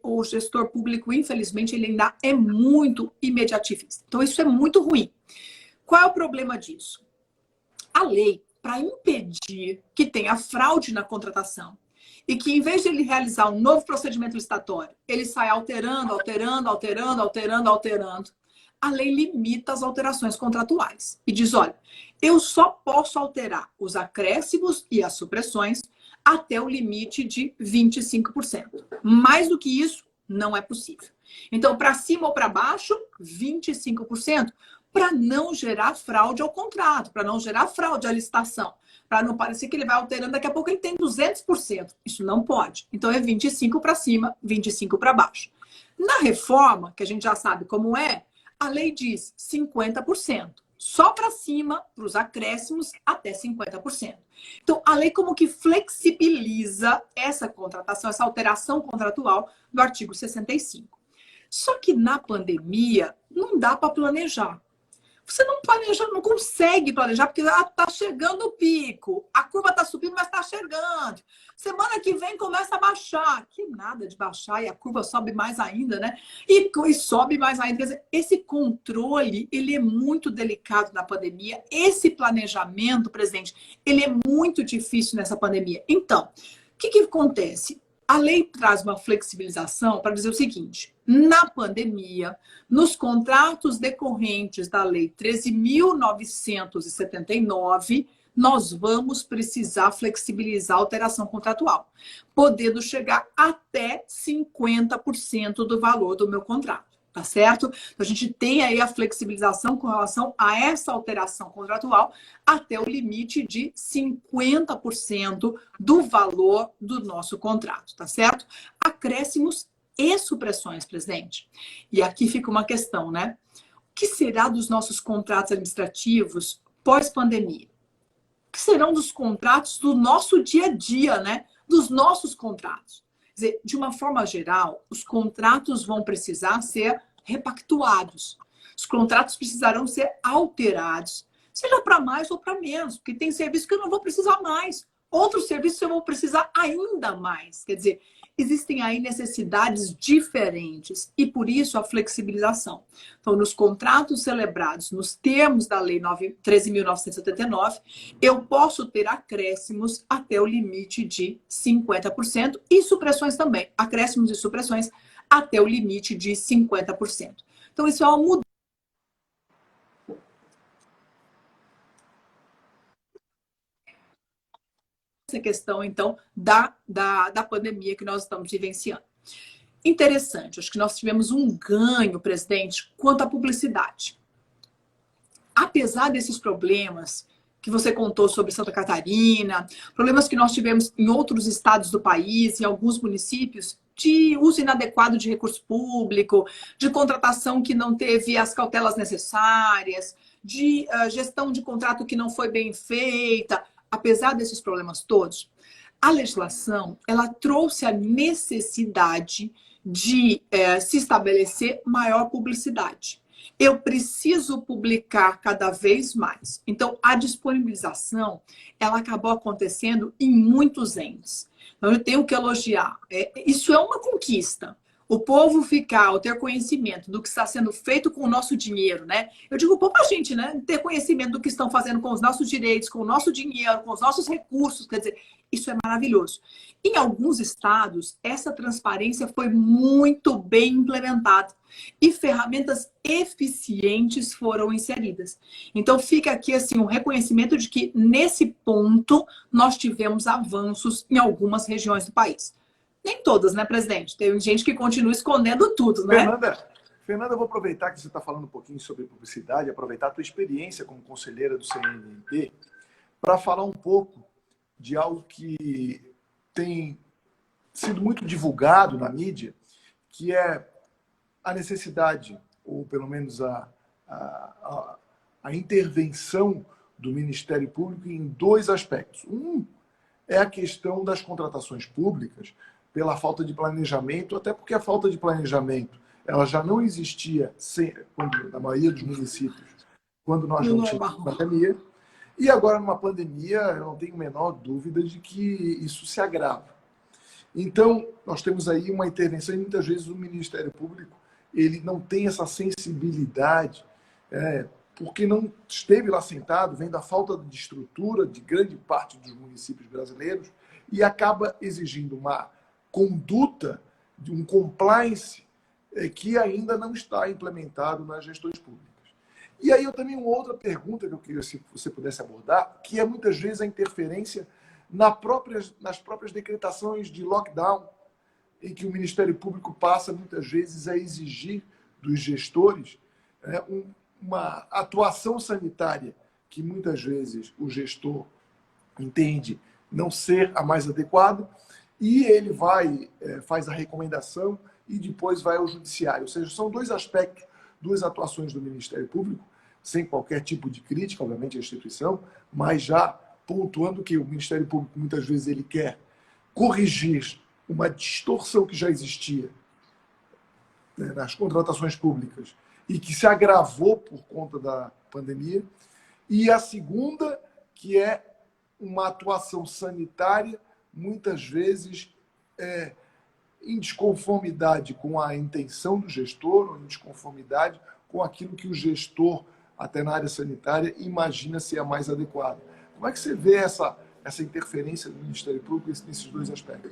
O gestor público, infelizmente, ele ainda é muito imediatista. Então, isso é muito ruim. Qual é o problema disso? A lei, para impedir que tenha fraude na contratação e que, em vez de ele realizar um novo procedimento licitatório, ele sai alterando, a lei limita as alterações contratuais e diz, olha, eu só posso alterar os acréscimos e as supressões até o limite de 25%. Mais do que isso, não é possível. Então, para cima ou para baixo, 25%, para não gerar fraude ao contrato, para não gerar fraude à licitação, para não parecer que ele vai alterando, daqui a pouco ele tem 200%. Isso não pode. Então, é 25% para cima, 25% para baixo. Na reforma, que a gente já sabe como é, a lei diz 50%. Só para cima, para os acréscimos, até 50%. Então, a lei como que flexibiliza essa contratação, essa alteração contratual do artigo 65. Só que na pandemia, não dá para planejar. Você não planeja, não consegue planejar, porque está chegando o pico. A curva está subindo, mas está chegando. Semana que vem começa a baixar. Que nada de baixar, e a curva sobe mais ainda, né? E sobe mais ainda. Quer dizer, esse controle, ele é muito delicado na pandemia. Esse planejamento, presidente, ele é muito difícil nessa pandemia. Então, o que acontece? A lei traz uma flexibilização para dizer o seguinte: na pandemia, nos contratos decorrentes da Lei 13.979, nós vamos precisar flexibilizar a alteração contratual, podendo chegar até 50% do valor do meu contrato. Tá certo? Então, a gente tem aí a flexibilização com relação a essa alteração contratual até o limite de 50% do valor do nosso contrato, tá certo? Acréscimos e supressões, presidente. E aqui fica uma questão, né? O que será dos nossos contratos administrativos pós-pandemia? O que serão dos contratos do nosso dia a dia, né? Dos nossos contratos? Quer dizer, de uma forma geral, os contratos vão precisar ser repactuados. Os contratos precisarão ser alterados, seja para mais ou para menos, porque tem serviço que eu não vou precisar mais, outros serviços eu vou precisar ainda mais. Quer dizer, existem aí necessidades diferentes e por isso a flexibilização. Então, nos contratos celebrados nos termos da Lei 13.979, eu posso ter acréscimos até o limite de 50% e supressões também, acréscimos e supressões até o limite de 50%. Então, isso é uma mudança. Essa questão, então, da pandemia que nós estamos vivenciando. Interessante, acho que nós tivemos um ganho, presidente, quanto à publicidade. Apesar desses problemas que você contou sobre Santa Catarina, problemas que nós tivemos em outros estados do país, em alguns municípios, de uso inadequado de recurso público, de contratação que não teve as cautelas necessárias, de gestão de contrato que não foi bem feita. Apesar desses problemas todos, a legislação ela trouxe a necessidade de se estabelecer maior publicidade. Eu preciso publicar cada vez mais. Então, a disponibilização ela acabou acontecendo em muitos entes. Então, eu tenho que elogiar. Isso é uma conquista. O povo ficar, ou ter conhecimento do que está sendo feito com o nosso dinheiro, né? Eu digo pouco a gente, né? Ter conhecimento do que estão fazendo com os nossos direitos, com o nosso dinheiro, com os nossos recursos. Quer dizer, isso é maravilhoso. Em alguns estados, essa transparência foi muito bem implementada e ferramentas eficientes foram inseridas. Então, fica aqui assim um reconhecimento de que, nesse ponto, nós tivemos avanços em algumas regiões do país. Nem todas, né, presidente? Tem gente que continua escondendo tudo, né? Fernanda, eu vou aproveitar que você está falando um pouquinho sobre publicidade, aproveitar a tua experiência como conselheira do CNMP, para falar um pouco de algo que tem sido muito divulgado na mídia, que é a necessidade, ou pelo menos a intervenção do Ministério Público em dois aspectos. Um é a questão das contratações públicas, pela falta de planejamento, até porque a falta de planejamento ela já não existia na maioria dos municípios, quando nós não tínhamos pandemia. E agora, numa pandemia, eu não tenho a menor dúvida de que isso se agrava. Então, nós temos aí uma intervenção e muitas vezes o Ministério Público ele não tem essa sensibilidade, porque não esteve lá sentado, vem da falta de estrutura de grande parte dos municípios brasileiros e acaba exigindo uma conduta, de um compliance que ainda não está implementado nas gestões públicas. E aí eu também uma outra pergunta que eu queria se você pudesse abordar, que é muitas vezes a interferência nas próprias decretações de lockdown, em que o Ministério Público passa muitas vezes a exigir dos gestores uma atuação sanitária que muitas vezes o gestor entende não ser a mais adequada, e ele faz a recomendação e depois vai ao judiciário. Ou seja, são dois aspectos, duas atuações do Ministério Público, sem qualquer tipo de crítica, obviamente, à instituição, mas já pontuando que o Ministério Público, muitas vezes, ele quer corrigir uma distorção que já existia, né, nas contratações públicas e que se agravou por conta da pandemia. E a segunda, que é uma atuação sanitária, muitas vezes em desconformidade com a intenção do gestor, ou em desconformidade com aquilo que o gestor, até na área sanitária, imagina ser a mais adequada. Como é que você vê essa interferência do Ministério Público nesses dois aspectos?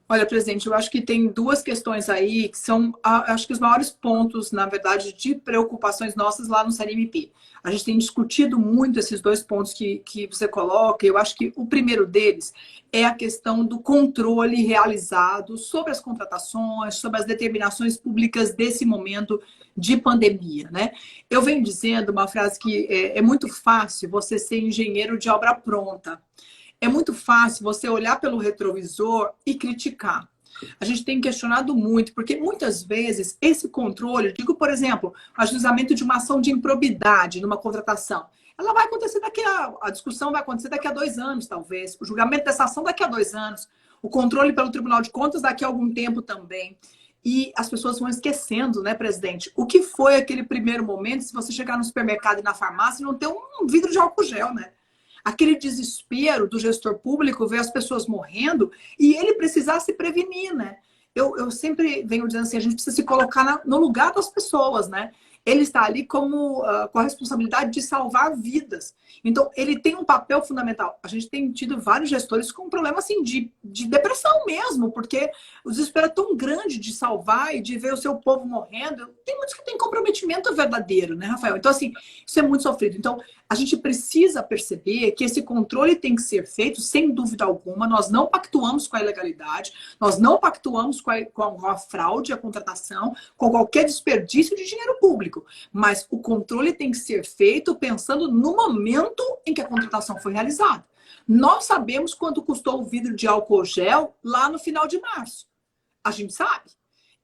Olha, presidente, eu acho que tem duas questões aí que são, acho que os maiores pontos, na verdade, de preocupações nossas lá no CNMP. A gente tem discutido muito esses dois pontos que você coloca. Eu acho que o primeiro deles é a questão do controle realizado sobre as contratações, sobre as determinações públicas desse momento de pandemia, né? Eu venho dizendo uma frase que é muito fácil você ser engenheiro de obra pronta. É muito fácil você olhar pelo retrovisor e criticar. A gente tem questionado muito, porque muitas vezes esse controle, digo, por exemplo, o ajuizamento de uma ação de improbidade numa contratação, ela vai acontecer a discussão vai acontecer daqui a 2 anos, talvez. O julgamento dessa ação daqui a 2 anos. O controle pelo Tribunal de Contas daqui a algum tempo também. E as pessoas vão esquecendo, né, presidente? O que foi aquele primeiro momento, se você chegar no supermercado e na farmácia e não ter um vidro de álcool gel, né? Aquele desespero do gestor público ver as pessoas morrendo e ele precisar se prevenir, né? Eu sempre venho dizendo assim, a gente precisa se colocar no lugar das pessoas, né? Ele está ali com a responsabilidade de salvar vidas. Então, ele tem um papel fundamental. A gente tem tido vários gestores com problema assim, de depressão mesmo, porque o desespero é tão grande de salvar e de ver o seu povo morrendo. Tem muitos que têm comprometimento verdadeiro, né, Rafael? Então, assim, isso é muito sofrido. Então, a gente precisa perceber que esse controle tem que ser feito, sem dúvida alguma. Nós não pactuamos com a ilegalidade, nós não pactuamos com a fraude, a contratação, com qualquer desperdício de dinheiro público. Mas o controle tem que ser feito pensando no momento em que a contratação foi realizada. Nós sabemos quanto custou o vidro de álcool gel lá no final de março. A gente sabe.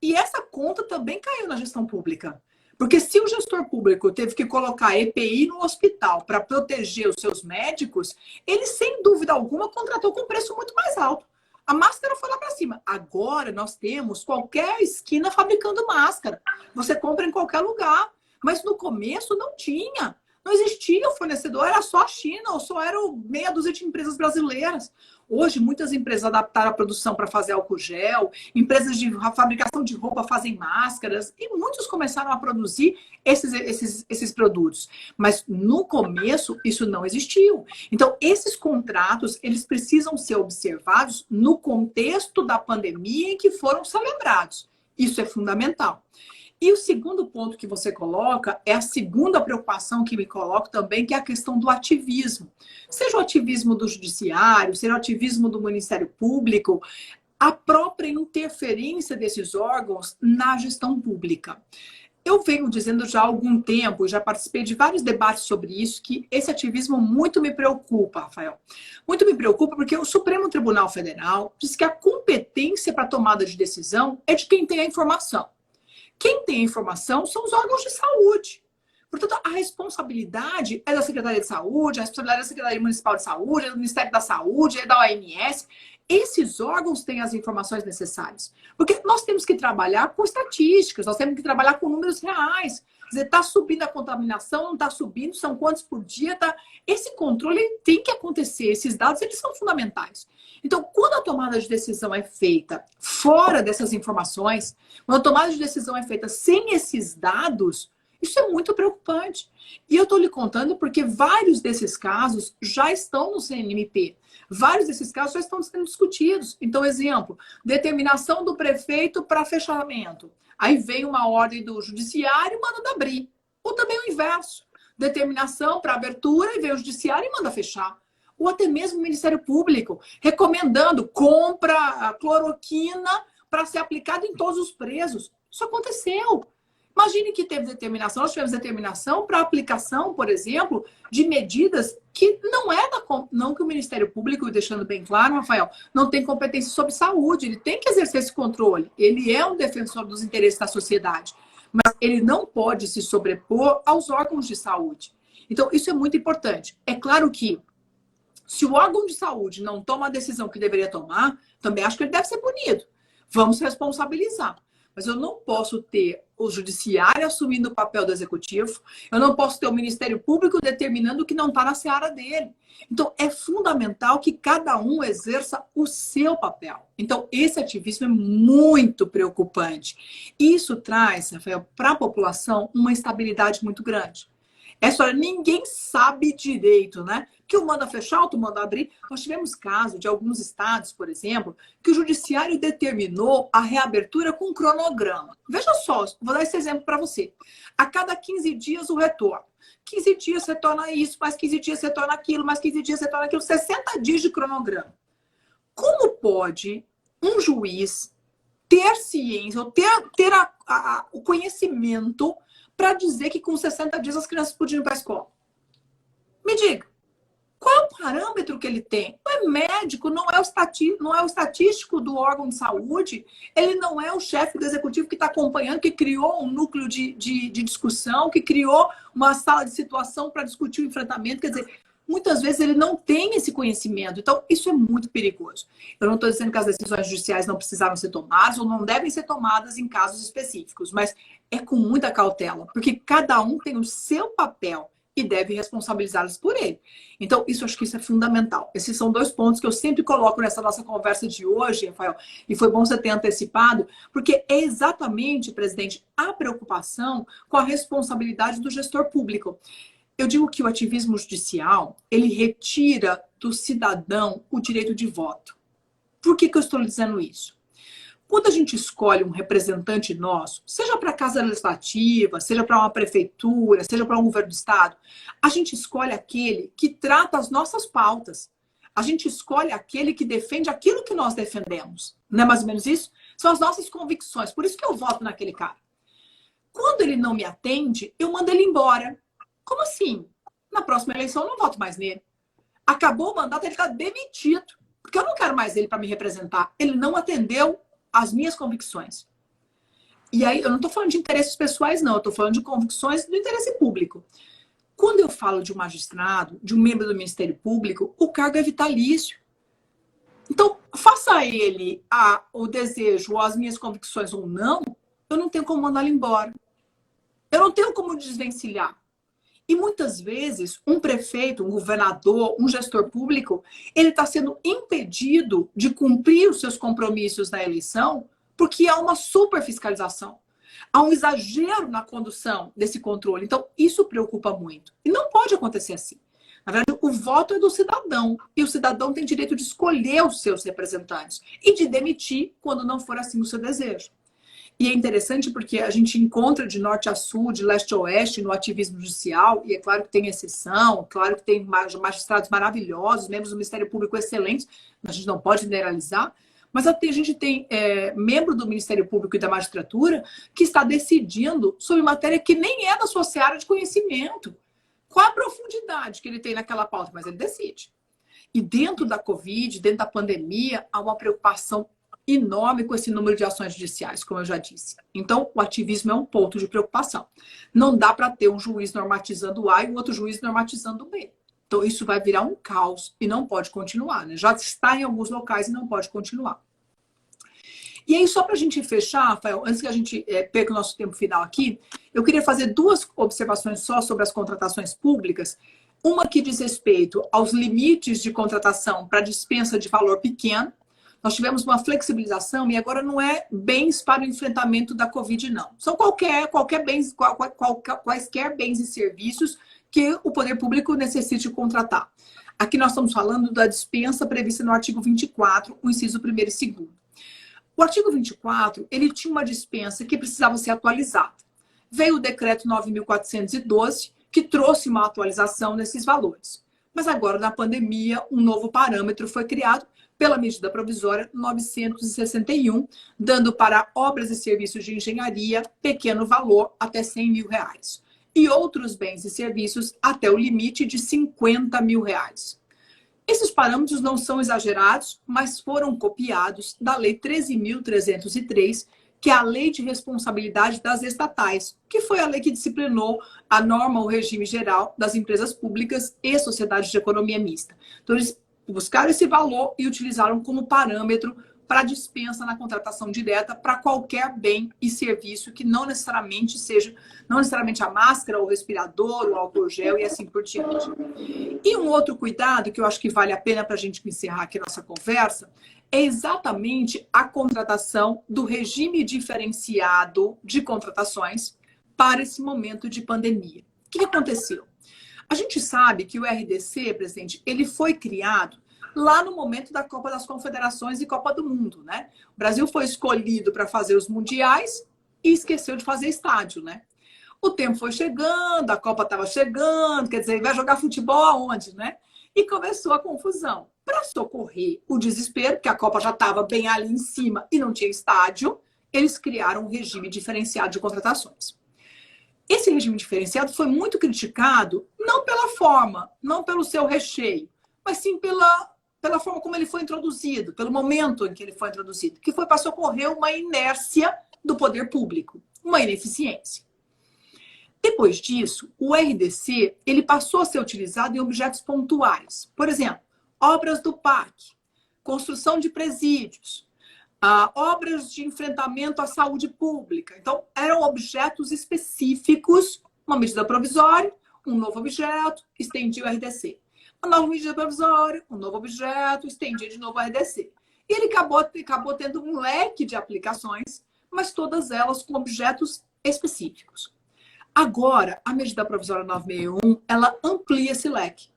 E essa conta também caiu na gestão pública. Porque se o gestor público teve que colocar EPI no hospital para proteger os seus médicos, ele, sem dúvida alguma, contratou com preço muito mais alto. A máscara foi lá para cima. Agora nós temos qualquer esquina fabricando máscara. Você compra em qualquer lugar. Mas no começo não tinha. Não existia o fornecedor, era só a China, ou só era meia dúzia de empresas brasileiras. Hoje, muitas empresas adaptaram a produção para fazer álcool gel, empresas de fabricação de roupa fazem máscaras, e muitos começaram a produzir esses produtos. Mas no começo, isso não existiu. Então, esses contratos, eles precisam ser observados no contexto da pandemia em que foram celebrados. Isso é fundamental. E o segundo ponto que você coloca é a segunda preocupação que me coloco também, que é a questão do ativismo. Seja o ativismo do judiciário, seja o ativismo do Ministério Público, a própria interferência desses órgãos na gestão pública. Eu venho dizendo já há algum tempo, já participei de vários debates sobre isso, que esse ativismo muito me preocupa, Rafael. Muito me preocupa porque o Supremo Tribunal Federal diz que a competência para a tomada de decisão é de quem tem a informação. Quem tem a informação são os órgãos de saúde. Portanto, a responsabilidade é da Secretaria de Saúde, a responsabilidade é da Secretaria Municipal de Saúde, é do Ministério da Saúde, é da OMS. Esses órgãos têm as informações necessárias. Porque nós temos que trabalhar com estatísticas, nós temos que trabalhar com números reais. Quer dizer, está subindo a contaminação, não está subindo, são quantos por dia? Tá... Esse controle tem que acontecer, esses dados eles são fundamentais. Então, quando a tomada de decisão é feita fora dessas informações, quando a tomada de decisão é feita sem esses dados, isso é muito preocupante. E eu estou lhe contando porque vários desses casos já estão no CNMP. Vários desses casos já estão sendo discutidos. Então, exemplo, determinação do prefeito para fechamento. Aí vem uma ordem do judiciário e manda abrir. Ou também o inverso. Determinação para abertura e vem o judiciário e manda fechar. Ou até mesmo o Ministério Público recomendando compra cloroquina para ser aplicado em todos os presos. Isso aconteceu. Imagine que teve determinação, nós tivemos determinação para aplicação, por exemplo, de medidas que não que o Ministério Público, deixando bem claro, Rafael, não tem competência sobre saúde, ele tem que exercer esse controle, ele é um defensor dos interesses da sociedade, mas ele não pode se sobrepor aos órgãos de saúde. Então, isso é muito importante. É claro que se o órgão de saúde não toma a decisão que deveria tomar, também acho que ele deve ser punido. Vamos responsabilizar. mas eu não posso ter o judiciário assumindo o papel do executivo, eu não posso ter o Ministério Público determinando o que não está na seara dele. Então, é fundamental que cada um exerça o seu papel. Então, esse ativismo é muito preocupante. Isso traz, Rafael, para a população uma instabilidade muito grande. Essa hora ninguém sabe direito, né? Que um manda fechar, outro manda abrir. Nós tivemos caso de alguns estados, por exemplo, que o judiciário determinou a reabertura com um cronograma. Veja só, vou dar esse exemplo para você. A cada 15 dias o retorno. 15 dias retorna isso, mais 15 dias retorna aquilo, mais 15 dias retorna aquilo, 60 dias de cronograma. Como pode um juiz ter ciência, ou ter o conhecimento para dizer que com 60 dias as crianças podiam ir para a escola? Me diga, qual é o parâmetro que ele tem? Não é médico, não é o estatístico do órgão de saúde, ele não é o chefe do executivo que está acompanhando, que criou um núcleo de discussão, que criou uma sala de situação para discutir o enfrentamento. Quer dizer, muitas vezes ele não tem esse conhecimento. Então, isso é muito perigoso. Eu não estou dizendo que as decisões judiciais não precisaram ser tomadas ou não devem ser tomadas em casos específicos, mas é com muita cautela, porque cada um tem o seu papel e deve responsabilizá-los por ele. Então, acho que isso é fundamental. Esses são 2 pontos que eu sempre coloco nessa nossa conversa de hoje, Rafael, e foi bom você ter antecipado, porque é exatamente, presidente, a preocupação com a responsabilidade do gestor público. Eu digo que o ativismo judicial, ele retira do cidadão o direito de voto. Por que eu estou dizendo isso? Quando a gente escolhe um representante nosso, seja para a Casa Legislativa, seja para uma prefeitura, seja para um governo do estado, a gente escolhe aquele que trata as nossas pautas. A gente escolhe aquele que defende aquilo que nós defendemos. Não é mais ou menos isso? São as nossas convicções. Por isso que eu voto naquele cara. Quando ele não me atende, eu mando ele embora. Como assim? Na próxima eleição eu não voto mais nele. Acabou o mandato, ele está demitido. Porque eu não quero mais ele para me representar. Ele não atendeu as minhas convicções. E aí, eu não estou falando de interesses pessoais, não. Eu estou falando de convicções do interesse público. Quando eu falo de um magistrado, de um membro do Ministério Público, o cargo é vitalício. Então, faça ele o desejo ou as minhas convicções ou não, eu não tenho como mandá-lo embora. Eu não tenho como desvencilhar. E muitas vezes, um prefeito, um governador, um gestor público, ele está sendo impedido de cumprir os seus compromissos na eleição porque há uma superfiscalização. Há um exagero na condução desse controle. Então, isso preocupa muito. E não pode acontecer assim. Na verdade, o voto é do cidadão. E o cidadão tem direito de escolher os seus representantes e de demitir quando não for assim o seu desejo. E é interessante porque a gente encontra de norte a sul, de leste a oeste, no ativismo judicial, e é claro que tem exceção, claro que tem magistrados maravilhosos, membros do Ministério Público excelentes, a gente não pode generalizar, mas a gente tem membro do Ministério Público e da magistratura que está decidindo sobre matéria que nem é da sua seara de conhecimento. Qual a profundidade que ele tem naquela pauta? Mas ele decide. E dentro da Covid, dentro da pandemia, há uma preocupação enorme com esse número de ações judiciais, como eu já disse. Então, o ativismo é um ponto de preocupação. Não dá para ter um juiz normatizando o A e o outro juiz normatizando o B. Então, isso vai virar um caos e não pode continuar, né? Já está em alguns locais e não pode continuar. E aí, só para a gente fechar, Rafael, antes que a gente perca o nosso tempo final aqui, eu queria fazer 2 observações só sobre as contratações públicas. Uma que diz respeito aos limites de contratação para dispensa de valor pequeno. Nós tivemos uma flexibilização e agora não é bens para o enfrentamento da Covid, não. São quaisquer bens e serviços que o poder público necessite contratar. Aqui nós estamos falando da dispensa prevista no artigo 24, o inciso 1º e 2º. O artigo 24, ele tinha uma dispensa que precisava ser atualizada. Veio o decreto 9.412, que trouxe uma atualização nesses valores. Mas agora, na pandemia, um novo parâmetro foi criado pela medida provisória 961, dando para obras e serviços de engenharia pequeno valor até R$100 mil. E outros bens e serviços até o limite de R$50 mil. Esses parâmetros não são exagerados, mas foram copiados da Lei 13.303, que é a Lei de Responsabilidade das Estatais, que foi a lei que disciplinou a norma, o regime geral das empresas públicas e sociedades de economia mista. Então, eles buscaram esse valor e utilizaram como parâmetro para dispensa na contratação direta para qualquer bem e serviço que não necessariamente seja, não necessariamente a máscara, o respirador, o álcool gel e assim por diante. E um outro cuidado que eu acho que vale a pena para a gente encerrar aqui a nossa conversa é exatamente a contratação do regime diferenciado de contratações para esse momento de pandemia. O que aconteceu? A gente sabe que o RDC, presidente, ele foi criado lá no momento da Copa das Confederações e Copa do Mundo, né? O Brasil foi escolhido para fazer os mundiais e esqueceu de fazer estádio, né? O tempo foi chegando, a Copa estava chegando, quer dizer, vai jogar futebol aonde, né? E começou a confusão. Para socorrer o desespero, que a Copa já estava bem ali em cima e não tinha estádio, eles criaram um regime diferenciado de contratações. Esse regime diferenciado foi muito criticado, não pela forma, não pelo seu recheio, mas sim pela forma como ele foi introduzido, pelo momento em que ele foi introduzido, que foi para socorrer uma inércia do poder público, uma ineficiência. Depois disso, o RDC ele passou a ser utilizado em objetos pontuais. Por exemplo, obras do PAC, construção de presídios, obras de enfrentamento à saúde pública. Então, eram objetos específicos, uma medida provisória, um novo objeto, estendia o RDC. Uma nova medida provisória, um novo objeto, estendia de novo o RDC. E ele acabou tendo um leque de aplicações, mas todas elas com objetos específicos. Agora, a medida provisória 961, ela amplia esse leque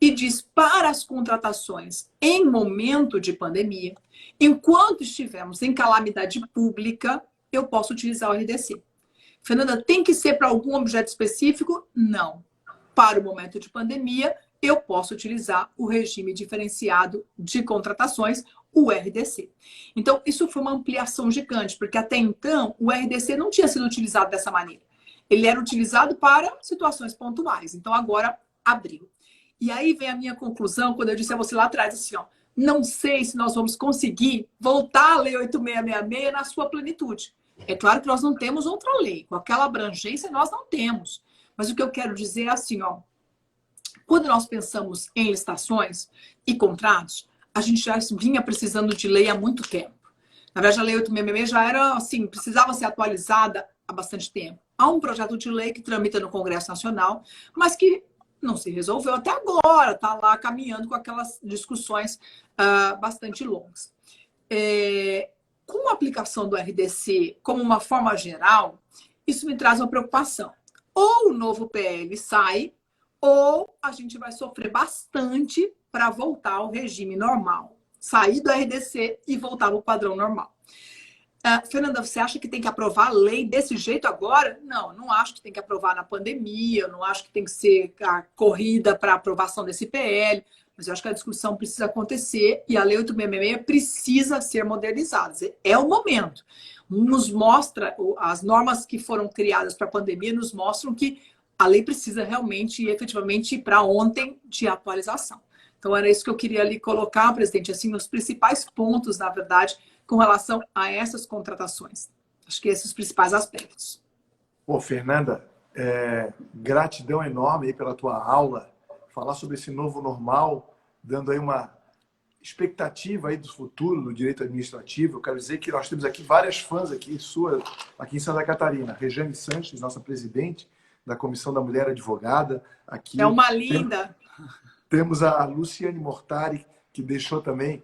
e diz para as contratações em momento de pandemia, enquanto estivermos em calamidade pública, eu posso utilizar o RDC. Fernanda, tem que ser para algum objeto específico? Não. Para o momento de pandemia, eu posso utilizar o regime diferenciado de contratações, o RDC. Então, isso foi uma ampliação gigante, porque até então o RDC não tinha sido utilizado dessa maneira. Ele era utilizado para situações pontuais. Então, agora abriu. E aí vem a minha conclusão, quando eu disse a você lá atrás, assim, ó, não sei se nós vamos conseguir voltar à Lei 8666 na sua plenitude. É claro que nós não temos outra lei. Com aquela abrangência, nós não temos. Mas o que eu quero dizer é assim, ó, quando nós pensamos em licitações e contratos, a gente já vinha precisando de lei há muito tempo. Na verdade, a Lei 8666 já era, assim, precisava ser atualizada há bastante tempo. Há um projeto de lei que tramita no Congresso Nacional, mas que não se resolveu até agora, está lá caminhando com aquelas discussões bastante longas. Com a aplicação do RDC como uma forma geral, isso me traz uma preocupação. Ou o novo PL sai, ou a gente vai sofrer bastante para voltar ao regime normal. Sair do RDC e voltar ao padrão normal. Fernanda, você acha que tem que aprovar a lei desse jeito agora? Não, não acho que tem que aprovar na pandemia, eu não acho que tem que ser a corrida para aprovação desse PL, mas eu acho que a discussão precisa acontecer e a Lei 8666 precisa ser modernizada. É o momento. Nos mostra, as normas que foram criadas para a pandemia nos mostram que a lei precisa realmente e efetivamente ir para ontem de atualização. Então, era isso que eu queria ali colocar, presidente, assim, os principais pontos, na verdade, com relação a essas contratações. Acho que esses os principais aspectos. Pô, Fernanda, gratidão enorme aí pela tua aula, falar sobre esse novo normal, dando aí uma expectativa aí do futuro do direito administrativo. Eu quero dizer que nós temos aqui várias fãs aqui, suas, aqui em Santa Catarina. Rejane Sanches, nossa presidente da Comissão da Mulher Advogada. Aqui, é uma linda. Temos a Luciane Mortari, que deixou também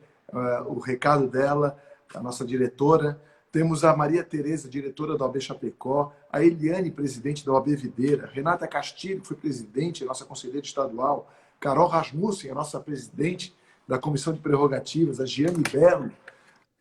o recado dela, a nossa diretora. Temos a Maria Tereza, diretora da OAB Chapecó, a Eliane, presidente da OAB Videira, Renata Castilho, que foi presidente, nossa conselheira estadual, Carol Rasmussen, a nossa presidente da Comissão de Prerrogativas, a Giane Belo,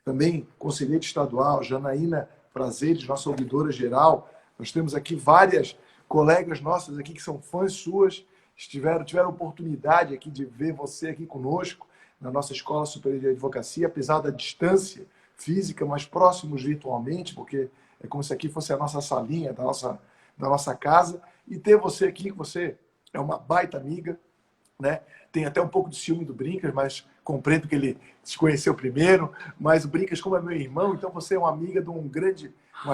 também conselheira estadual, Janaína Prazeres, nossa ouvidora geral. Nós temos aqui várias colegas nossas aqui que são fãs suas, tiveram oportunidade aqui de ver você aqui conosco na nossa Escola Superior de Advocacia, apesar da distância física, mas próximos virtualmente, porque é como se aqui fosse a nossa salinha da nossa casa, e ter você aqui, que você é uma baita amiga, né? Tem até um pouco de ciúme do Brincas, mas compreendo que ele se conheceu primeiro, mas o Brincas, como é meu irmão, então você é uma amiga de uma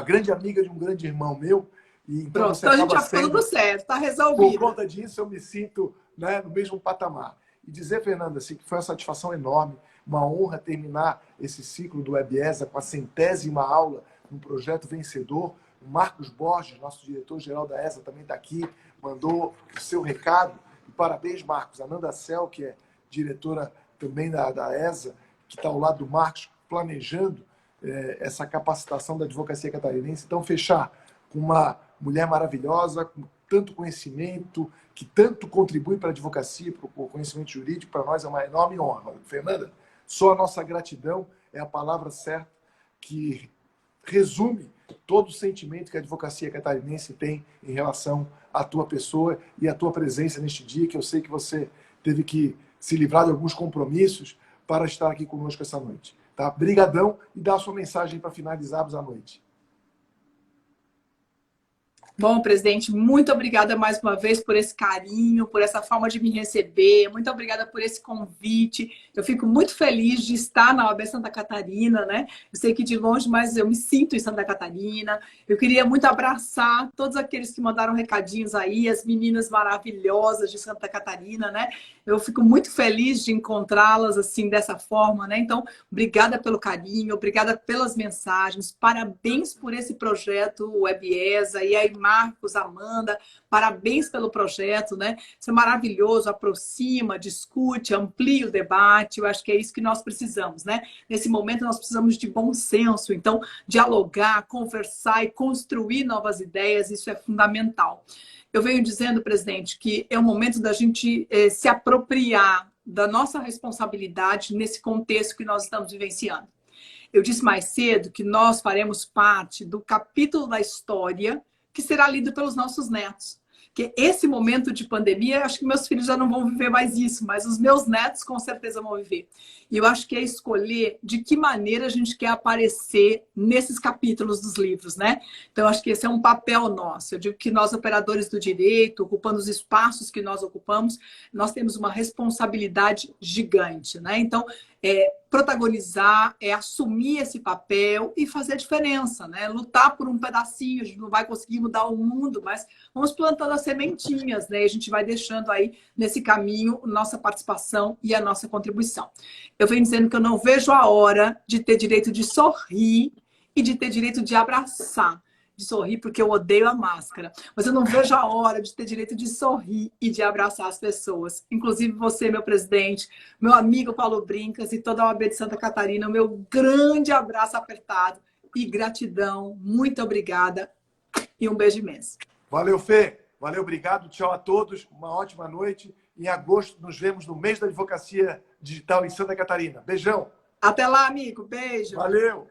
grande amiga de um grande irmão meu, e então pronto, você então a gente já acaba falou do certo, está resolvido. Por conta disso, eu me sinto, né, no mesmo patamar. E dizer, Fernanda, assim, que foi uma satisfação enorme. Uma honra terminar esse ciclo do WebESA com a 100ª aula, um projeto vencedor. O Marcos Borges, nosso diretor-geral da ESA, também está aqui, mandou o seu recado. E parabéns, Marcos. A Nanda Cel, que é diretora também da ESA, que está ao lado do Marcos, planejando essa capacitação da advocacia catarinense. Então, fechar com uma mulher maravilhosa, com tanto conhecimento, que tanto contribui para a advocacia, para o conhecimento jurídico, para nós é uma enorme honra. Fernanda, só a nossa gratidão é a palavra certa que resume todo o sentimento que a advocacia catarinense tem em relação à tua pessoa e à tua presença neste dia, que eu sei que você teve que se livrar de alguns compromissos para estar aqui conosco essa noite. Tá? Brigadão, e dá a sua mensagem para finalizarmos a noite. Bom, presidente, muito obrigada mais uma vez por esse carinho, por essa forma de me receber. Muito obrigada por esse convite. Eu fico muito feliz de estar na OAB Santa Catarina, né? Eu sei que de longe, mas eu me sinto em Santa Catarina. Eu queria muito abraçar todos aqueles que mandaram recadinhos aí, as meninas maravilhosas de Santa Catarina, né? Eu fico muito feliz de encontrá-las assim, dessa forma, né? Então, obrigada pelo carinho, obrigada pelas mensagens, parabéns por esse projeto WebESA, e aí Marcos, Amanda, parabéns pelo projeto, né? Isso é maravilhoso, aproxima, discute, amplia o debate, eu acho que é isso que nós precisamos, né? Nesse momento nós precisamos de bom senso, então dialogar, conversar e construir novas ideias, isso é fundamental. Eu venho dizendo, presidente, que é o momento da gente se apropriar da nossa responsabilidade nesse contexto que nós estamos vivenciando. Eu disse mais cedo que nós faremos parte do capítulo da história que será lido pelos nossos netos. Que esse momento de pandemia, acho que meus filhos já não vão viver mais isso, mas os meus netos com certeza vão viver. E eu acho que é escolher de que maneira a gente quer aparecer nesses capítulos dos livros, né? Então, eu acho que esse é um papel nosso. Eu digo que nós, operadores do direito, ocupando os espaços que nós ocupamos, nós temos uma responsabilidade gigante, né? Então, protagonizar, assumir esse papel e fazer a diferença, né? Lutar por um pedacinho, a gente não vai conseguir mudar o mundo, mas vamos plantando as sementinhas, né? E a gente vai deixando aí nesse caminho nossa participação e a nossa contribuição. Eu venho dizendo que eu não vejo a hora de ter direito de sorrir e de ter direito de abraçar. De sorrir porque eu odeio a máscara. Mas eu não vejo a hora de ter direito de sorrir e de abraçar as pessoas. Inclusive você, meu presidente, meu amigo Paulo Brincas e toda a OAB de Santa Catarina, o meu grande abraço apertado e gratidão. Muito obrigada e um beijo imenso. Valeu, Fê. Valeu, obrigado. Tchau a todos. Uma ótima noite. Em agosto nos vemos no mês da advocacia digital em Santa Catarina. Beijão. Até lá, amigo. Beijo. Valeu.